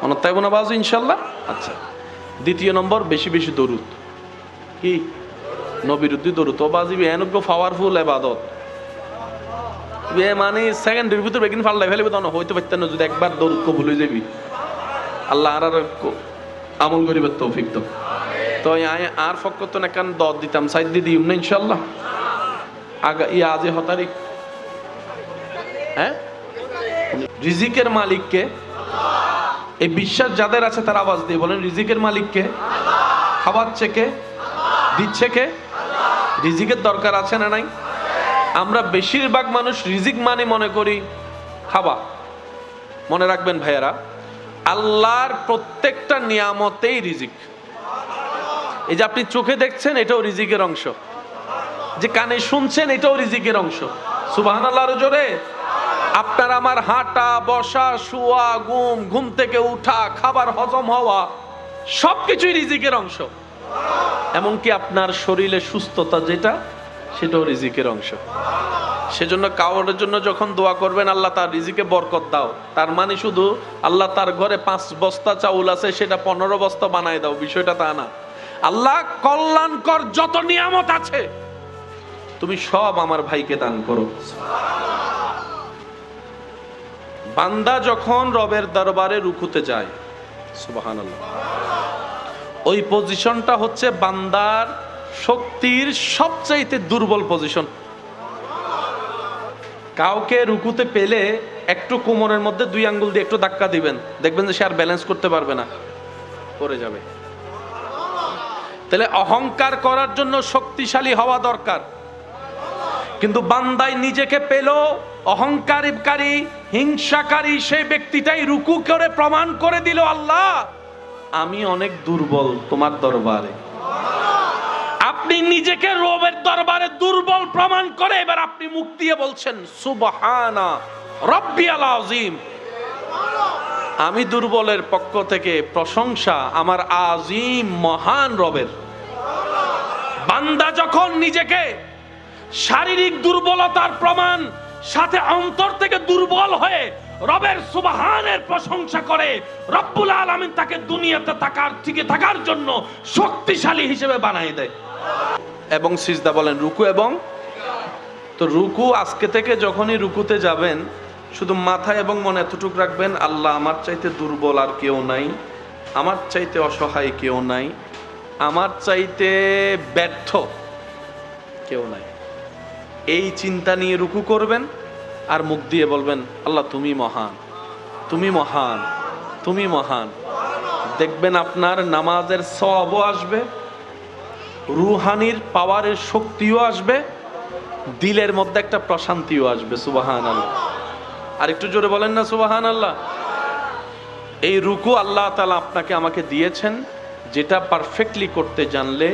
অনতাইব না বাজু ইনশাআল্লাহ। আচ্ছা, দ্বিতীয় নম্বর, বেশি বেশি দরুদ। কি নবীর উদ্দি দরুদ ও বাজিবি এনক পাওয়ারফুল ইবাদত। বে মানে সেকেন্ডের ভিতর বেগিন ফাল্লাই ফেলবে তখন হইতে পারতেন না। যদি একবার দরুদ কবুল হয়ে যাবি, আল্লাহ আর আমল করিবার তৌফিক দাও। তো আর ফকত না কান দদ দিতাম, সাইড দি দিম না ইনশাআল্লাহ। আগা ই আজ হতারিক। হ্যাঁ, রিজিকের মালিক কে? এই বিশ্বাস যাদের আছে তারা আওয়াজ দিয়ে বলেন, রিজিকের মালিক কে? খাওয়াচ্ছে কে? দিচ্ছে কে? রিজিকের দরকার আছে না নাই? আমরা বেশিরভাগ মানুষ রিজিক মানে মনে করি খাওয়া। মনে রাখবেন ভাইয়েরা, আল্লাহর প্রত্যেকটা নিয়ামতেই রিজিক। এই যে আপনি চোখে দেখছেন, এটাও রিজিকের অংশ। যে কানে শুনছেন, এটাও রিজিকের অংশ। সুবহানাল্লাহ জোরে। আপনার আমার হাঁটা, বসা, শোয়া, ঘুম থেকে উঠা, খাবার হজম হওয়া সবকিছুই রিজিকের অংশ। এমনকি আপনার শরীরে সুস্থতা যেটা, সেটাও রিজিকের অংশ। সেজন্য কাউরের জন্য যখন দোয়া করবেন, আল্লাহ তার রিজিকে বরকত দাও, তার মানে শুধু আল্লাহ তার ঘরে 5 বস্তা চাউল আছে সেটা 15 বস্তা বানায় দাও, বিষয়টা তা না। আল্লাহ কল্যাণকর যত নিয়ামত আছে তুমি সব আমার ভাইকে দান করো। বান্দা যখন রবের দরবারে রুকুতে যায়, সুবহানাল্লাহ, ওই পজিশনটা হচ্ছে বান্দার শক্তির সবচাইতে দুর্বল পজিশন। কাউকে রুকুতে পেলে একটু কোমরের মধ্যে 2 আঙ্গুল দিয়ে একটু ধাক্কা দিবেন, দেখবেন যে সে আর ব্যালেন্স করতে পারবে না, পড়ে যাবে। তাহলে অহংকার করার জন্য শক্তিশালী হওয়া দরকার। কিন্তু বান্দাই নিজেকে পেল অহংকারী, হিংসাকারী, সেই ব্যক্তিটাই রুকু করে প্রমাণ করে দিল, আল্লাহ আমি অনেক দুর্বল তোমার দরবারে। আপনি নিজেকে রবের দরবারে দুর্বল প্রমাণ করে এবার আপনি মুখ দিয়ে বলছেন সুবহানা রব্বিয়াল আযীম। আমি দুর্বলের পক্ষ থেকে প্রশংসা আমার আযীম মহান রবের। বান্দা যখন নিজেকে শারীরিক দুর্বলতার প্রমাণ সাথে অন্তর থেকে দুর্বল হয়ে রবের সুবহানের প্রশংসা করে, রব্বুল আলামিন তাকে দুনিয়াতে থাকার জন্য শক্তিশালী হিসেবে বানাই দেয়। এবং সিজদা বলেন রুকু, এবং তো রুকু আজকে থেকে যখনই রুকুতে যাবেন শুধু মাথা এবং মনে এতটুকু রাখবেন, আল্লাহ আমার চাইতে দুর্বল আর কেউ নাই, আমার চাইতে অসহায় কেউ নাই, আমার চাইতে ব্যর্থ কেউ নাই। এই চিন্তা নিয়ে রুকু করবেন আর মুখ দিয়ে বলবেন আল্লাহ তুমি মহান, তুমি মহান, তুমি মহান। দেখবেন আপনার নামাজের সওয়াবও আসবে, রুহানির পাওয়ারের শক্তিও আসবে, দিলের মধ্যে একটা প্রশান্তিও আসবে। সুবহানাল্লাহ। আর একটু জোরে বলেন না সুবহানাল্লাহ। এই রুকু আল্লাহ তাআলা আপনাকে আমাকে দিয়েছেন, যেটা পারফেক্টলি করতে জানলে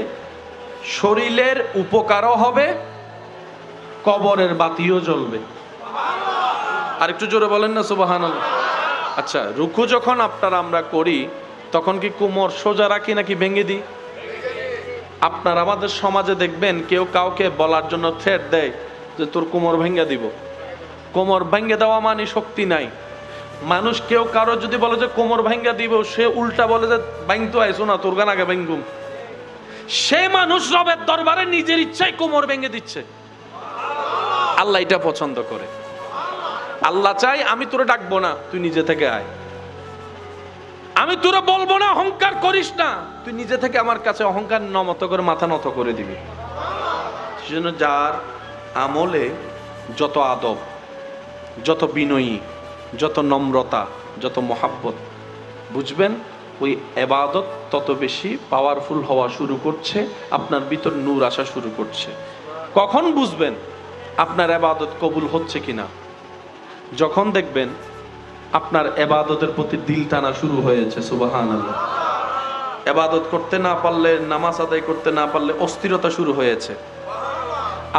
শরীরের উপকারও হবে, কবরের বাতিও জ্বলবে। আর একটু জোরে বলেন না সুবহানাল্লাহ। আচ্ছা, রুকু যখন আমরা করি তখন কি কোমর সোজা রাখি নাকি ভেঙে দিই? আপনার আমাদের সমাজে দেখবেন কেউ কাউকে বলার জন্য থ্রেট দেয় যে তোর কোমর ভেঙে দিব। কোমর ভেঙে দেওয়া মানে শক্তি নাই। মানুষ কেউ কারো যদি বলে যে কোমর ভেঙে দিব, সে উল্টা বলে যে ভাঙতো আইসো না, তোর গান আগে ভেঙ্গুম। সে মানুষ রবের দরবারে নিজের ইচ্ছায় কোমর ভেঙে দিচ্ছে। আল্লাহ এটা পছন্দ করে। আল্লাহ চাই আমি তোরে ডাকবো না, তুই নিজে থেকে আয়। আমি তোরে বলবো না অহংকার করিস না, তুই নিজে থেকে আমার কাছে অহংকার নত করে মাথা নত করে দিবি। সেজন্য যার আমলে যত আদব, যত বিনয়ী, যত নম্রতা, যত মহাব্বত, বুঝবেন ওই ইবাদত তত বেশি পাওয়ারফুল হওয়া শুরু করছে, আপনার ভিতর নূর আসা শুরু করছে। কখন বুঝবেন আপনার ইবাদত কবুল হচ্ছে কিনা? যখন দেখবেন আপনার ইবাদতের প্রতি দিল টানা শুরু হয়েছে। সুবহানাল্লাহ। ইবাদত করতে না পারলে, নামাজ আদায় করতে না পারলে অস্থিরতা শুরু হয়েছে।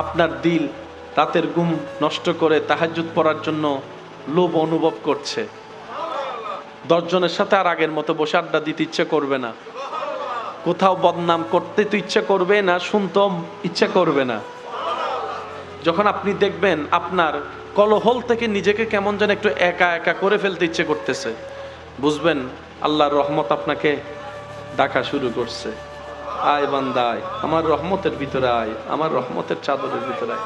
আপনার দিল রাতের ঘুম নষ্ট করে তাহাজ্জুদ পড়ার জন্য লোভ অনুভব করছে। 10 জনের সাথে আর আগের মতো বসে আড্ডা দিতে ইচ্ছে করবে না, কোথাও বদনাম করতে তো ইচ্ছে করবে না, শুনতে ইচ্ছে করবে না। যখন আপনি দেখবেন আপনার কলহল থেকে নিজেকে কেমন যেন একটু একা একা করে ফেলতে ইচ্ছে করতেছে, বুঝবেন আল্লাহর রহমত আপনাকে ডাকা শুরু করছে। আয় বান্দা আয়, আমার রহমতের ভিতরে আয়, আমার রহমতের চাদরের ভিতরে আয়।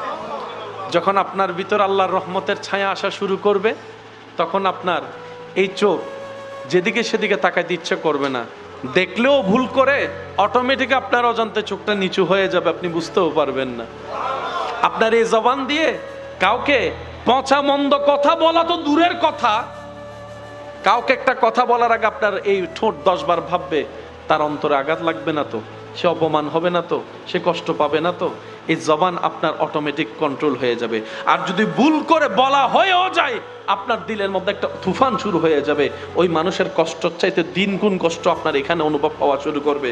যখন আপনার ভিতর আল্লাহর রহমতের ছায়া আসা শুরু করবে, তখন আপনার এই চোখ যেদিকে সেদিকে তাকাইতে ইচ্ছে করবে না। দেখলেও ভুল করে অটোমেটিক আপনার অজান্তে চোখটা নিচু হয়ে যাবে, আপনি বুঝতেও পারবেন না। আপনার এই জবান দিয়ে কাউকে পচা মন্দ কথা বলা তো দূরের কথা, কাউকে একটা কথা বলার আগে আপনার এই ঠোঁট 10 বার ভাববে তার অন্তরে আঘাত লাগবে না তো, সে অপমান হবে না তো, সে কষ্ট পাবে না তো। এই জবান আপনার অটোমেটিক কন্ট্রোল হয়ে যাবে। আর যদি ভুল করে বলা হয়েও যায়, আপনার দিলের মধ্যে একটা তুফান শুরু হয়ে যাবে। ওই মানুষের কষ্টর চাইতে দিন গুণ কষ্ট আপনার এখানে অনুভব হওয়া শুরু করবে।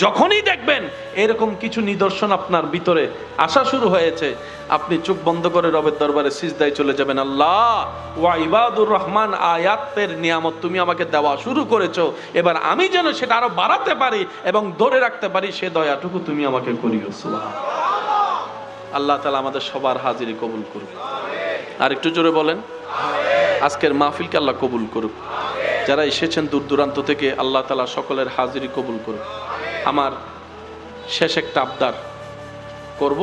যখনই দেখবেন এরকম কিছু নিদর্শন আপনার ভিতরে আসা শুরু হয়েছে, আপনি চোখ বন্ধ করে রবের দরবারে সিজদায় চলে যাবেন। আল্লাহ, ওয়া ইবাদুর রহমান আয়াতের নিয়ামত তুমি আমাকে দেওয়া শুরু করেছো, এবার আমি যেন সেটা আরো বাড়াতে পারি এবং ধরে রাখতে পারি, সে দয়াটুকু তুমি আমাকে করিও। সুবহানাল্লাহ। আল্লাহ তাআলা আমাদের সবার হাজিরি কবুল করুক। আর একটু জোরে বলেন, আজকের মাহফিলকে আল্লাহ কবুল করুক। যারা এসেছেন দূর দূরান্ত থেকে, আল্লাহ তাআলা সকলের হাজিরি কবুল করুক। আমার শেষ একটা আবদার করব,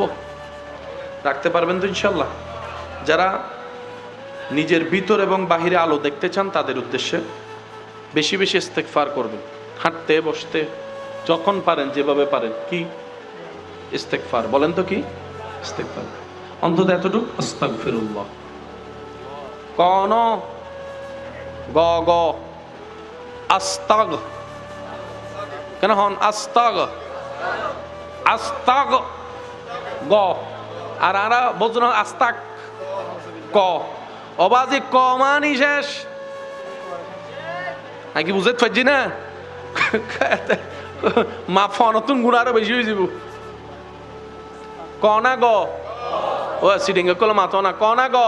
রাখতে পারবেন তো ইনশাল্লাহ? যারা নিজের ভিতর এবং বাহিরে আলো দেখতে চান তাদের উদ্দেশ্যে বেশি বেশি ইস্তেগফার করবেন। হাঁটতে বসতে যখন পারেন, যেভাবে পারেন, কি ইস্তেগফার বলেন তো, কি ইস্তেগফার? অন্তত এতটুকু, আস্তাগফিরুল্লাহ। কোন গ গ আস্তাগ কেন হন? আস্তাগ আস্তাগ গ, আর আরা বলছেন আস্তাক ক। অবাজি ক মানি শেষ, নাকি বুঝতে পারছি না? মা ফনতুন গুণ আরো বেশি হয়ে যাব। ক না গ, ও সিডিঙ্গে কল মাথো না, ক না গ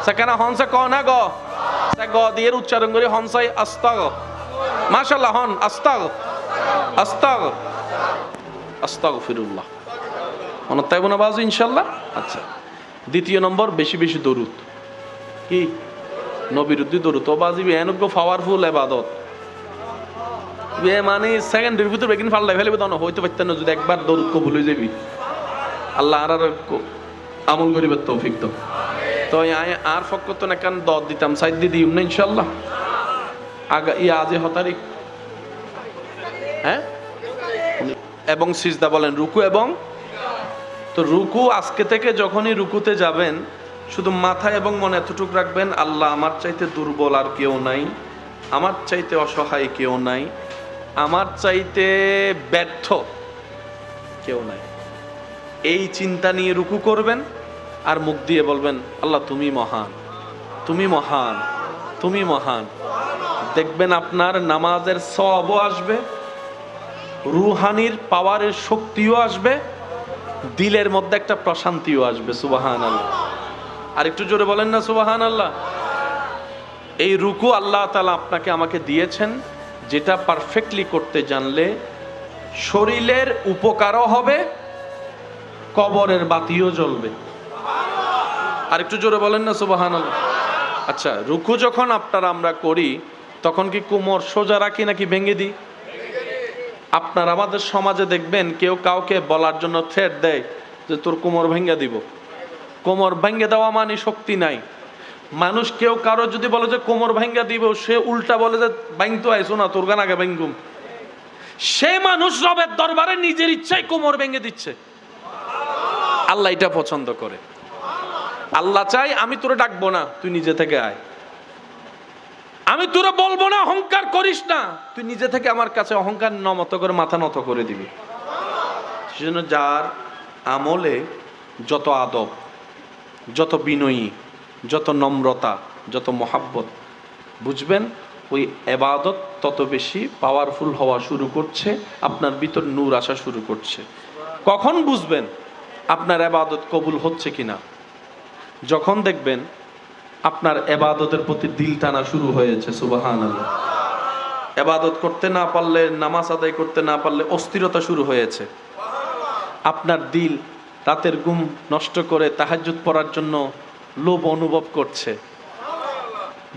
সেখানে হনসে ক না গ, গ দিয়ে উচ্চারণ করে হনসাই আস্তাগ। মাশাআল্লাহ, হন আস্তাগ আস্তাগ আস্তাগফিরুল্লাহ। মনে তাইব না বাজু ইনশাল্লাহ? আচ্ছা, দ্বিতীয় নম্বর, বেশি বেশি দরুদ। কি নবীর উদ্দি দরুদ ও বাজিবি এনজ্ঞ পাওয়ারফুল ইবাদত। এ মানে সেকেন্ডের ভিতর বেগিন ফাল্লাই ফেলবে তো হইতে পারতেন না, যদি একবার দরুদ কবুল হয়ে যাবি। আল্লাহ আর আমল করিবার তৌফিক তো। তো আর ফক্কর তো না কেন দর দিতাম, সাইড দিয়ে দিই না ইনশাল্লাহ। আগা ইয়া আজে হতারিক, হ্যাঁ। এবং সিজদা বলেন, রুকু এবং, তো রুকু আজকে থেকে যখনই রুকুতে যাবেন, শুধু মাথায় এবং মনে এতটুকু রাখবেন, আল্লাহ আমার চাইতে দুর্বল আর কেউ নাই, আমার চাইতে অসহায় কেউ নাই, আমার চাইতে ব্যর্থ কেউ নাই। এই চিন্তা নিয়ে রুকু করবেন আর মুখ দিয়ে বলবেন, আল্লাহ তুমি মহান, তুমি মহান, তুমি মহান। দেখবেন আপনার নামাজের সওয়াবও আসবে, রুহানির পাওয়ারের শক্তিও আসবে, দিলের মধ্যে একটা প্রশান্তিও আসবে। সুবহানাল্লাহ। আর একটু জোরে বলেন না সুবহানাল্লাহ। এই রুকু আল্লাহ তাআলা আপনাকে আমাকে দিয়েছেন, যেটা পারফেক্টলি করতে জানলে শরীরের উপকারও হবে, কবরের বাতিও জ্বলবে। আর একটু জোরে বলেন না সুবহানাল্লাহ। আচ্ছা, রুকু যখন আমরা করি, তখন কি কোমর সোজা রাখি নাকি ভেঙে দিই? আপনার আমাদের সমাজে দেখবেন কেউ কাউকে বলার জন্য থ্রেট দেয় যে তোর কোমর ভেঙে দিব। কোমর ভেঙে দেওয়া মানে শক্তি নাই। মানুষ কেউ কারো যদি বলে যে কোমর ভেঙে দিব, সে উল্টা বলে যে ভাঙতো আইসো না, তোর গান আগে ভেঙ্গুম। সে মানুষ রবের দরবারে নিজের ইচ্ছায় কোমর ভেঙে দিচ্ছে। আল্লাহ এটা পছন্দ করে। আল্লাহ চাই আমি তোরে ডাকবো না, তুই নিজে থেকে আয়। আমি তোরে বলবো না অহংকার করিস না, তুই নিজে থেকে আমার কাছে অহংকার নত করে মাথা নত করে দিবি। সেজন্য যার আমলে যত আদব, যত বিনয়ী, যত নম্রতা, যত মহাব্বত, বুঝবেন ওই ইবাদত তত বেশি পাওয়ারফুল হওয়া শুরু করছে, আপনার ভিতর নূর আসা শুরু করছে। কখন বুঝবেন আপনার ইবাদত কবুল হচ্ছে কিনা? যখন দেখবেন আপনার ইবাদতের প্রতি দিল টানা শুরু হয়েছে। সুবহানাল্লাহ। ইবাদত করতে না পারলে, নামাজ আদায় করতে না পারলে অস্থিরতা শুরু হয়েছে। আপনার দিল রাতের ঘুম নষ্ট করে তাহাজ্জুদ পড়ার জন্য লোভ অনুভব করছে।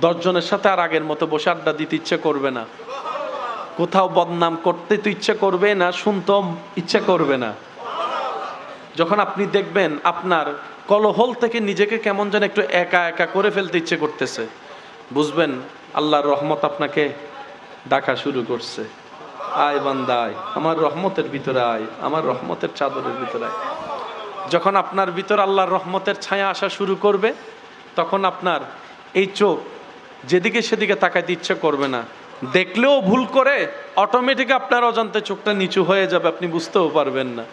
10 জনের সাথে আর আগের মতো বসে আড্ডা দিতে ইচ্ছে করবে না, কোথাও বদনাম করতে তো ইচ্ছে করবে না, শুনতেও ইচ্ছে করবে না। যখন আপনি দেখবেন আপনার কলহল থেকে নিজেকে কেমন যেন একটু একা একা করে ফেলতে ইচ্ছে করতেছে, বুঝবেন আল্লাহর রহমত আপনাকে ডাকা শুরু করছে। আয় বান্দা আয়, আমার রহমতের ভিতরে আয়, আমার রহমতের চাদরের ভিতরে আয়। যখন আপনার ভিতর আল্লাহর রহমতের ছায়া আসা শুরু করবে, তখন আপনার এই চোখ যেদিকে সেদিকে তাকাইতে ইচ্ছে করবে না। দেখলেও ভুল করে অটোমেটিক আপনার অজান্তে চোখটা নিচু হয়ে যাবে, আপনি বুঝতেও পারবেন না।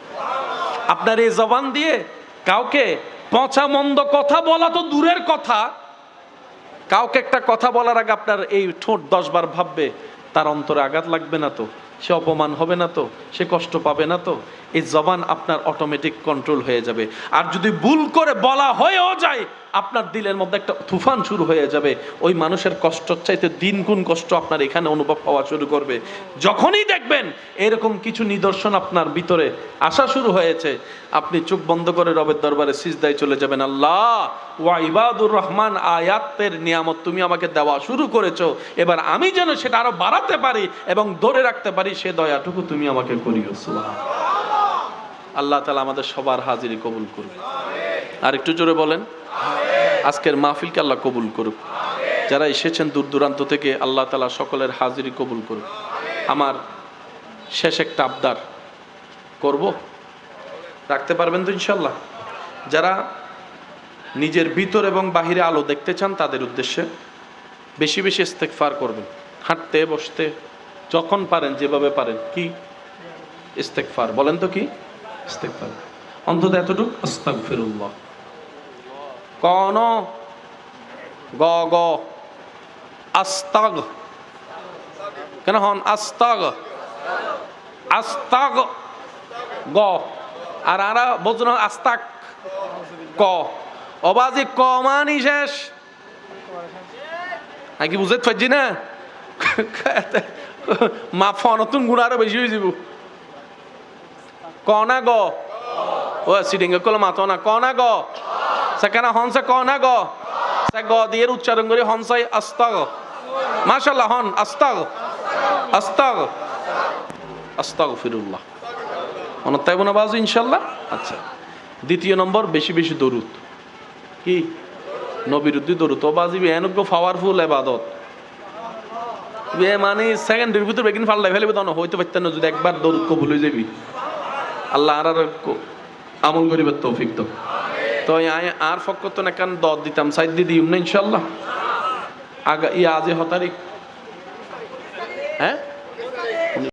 আপনার এই জবান দিয়ে কাউকে পচা মন্দ কথা বলা তো দূরের কথা, কাউকে একটা কথা বলার আগে আপনার এই ঠোঁট 10 বার ভাববে তার অন্তরে আঘাত লাগবে না তো, সে অপমান হবে না তো, সে কষ্ট পাবে না তো। এই জবান আপনার অটোমেটিক কন্ট্রোল হয়ে যাবে। আর যদি ভুল করে বলা হয়েও যায়, আপনার দিলের মধ্যে একটা তুফান শুরু হয়ে যাবে। ওই মানুষের কষ্টর চাইতে 3 গুণ কষ্ট আপনার এখানে অনুভব হওয়া শুরু করবে। যখনই দেখবেন এরকম কিছু নিদর্শন আপনার ভিতরে আসা শুরু হয়েছে, আপনি চোখ বন্ধ করে রবের দরবারে সিজদায় চলে যাবেন। আল্লাহ ওয়া ইবাদুর রহমান আয়াতের নিয়ামত তুমি আমাকে দেওয়া শুরু করেছো, এবার আমি যেন সেটা আরো বাড়াতে পারি এবং ধরে রাখতে পারি, সে দয়াটুকু তুমি আমাকে করিও। সুবহানাল্লাহ। আল্লাহ তাআলা আমাদের সবার হাজিরি কবুল করুন। আর একটু জোরে বলেন আজকের মাহফিলকে আল্লাহ কবুল করুক। যারা এসেছেন দূর দূরান্ত থেকে, আল্লাহ তাআলা সকলের হাজিরি কবুল করুক। আমার শেষ একটা আবদার করব, রাখতে পারবেন তো ইনশাল্লাহ? যারা নিজের ভিতর এবং বাহিরে আলো দেখতে চান তাদের উদ্দেশ্যে বেশি বেশি ইস্তেগফার করবেন। হাঁটতে বসতে যখন পারেন, যেভাবে পারেন। কি ইস্তেগফার বলেন তো? কি ইস্তেগফার? অন্তত এতটুকু, আস্তাগফিরুল্লাহ। কোন গ গ আস্তাগ কেন হন? আস্তাগ আস্তাগ গ, আর আরা বোঝুন আস্তাক ক। অবাজি ক মানি শেষ, কি বুঝতে পারছি না? মা ফনতুন গুণ আরো বেশি হয়ে যাব। ক না গ, ও সিডিং কল মাতো না। ক না গ, সেখানে হনসে ক না গ, সে গ দিয়ে উচ্চারণ করে হনসাই আস্তাগ। মাশাআল্লাহ, হন আস্তাগ আস্তাগ আস্তাগফিরুল্লাহ। মনত তাইব না বাজু ইনশাল্লাহ? আচ্ছা, দ্বিতীয় নম্বর, বেশি বেশি দরুদ। কি নবীর উদ্দি দরুদ। ও বাজিবি এনজ্ঞ পাওয়ারফুল ইবাদত। মানে সেকেন্ডের ভিতরে বেগিন ফাল্লাই ফেলবে তো হইতে পারতেন না যদি একবার দরুদ কবুল হয়ে যাবি। আল্লাহ আর আমল করিবার তৌফিক তো। তো আর ফক্কত না কান দর দিতাম, সাইড দিয়ে দিম না ইনশাল্লাহ। আগা ইয়া আজি 6 তারিখ, হ্যাঁ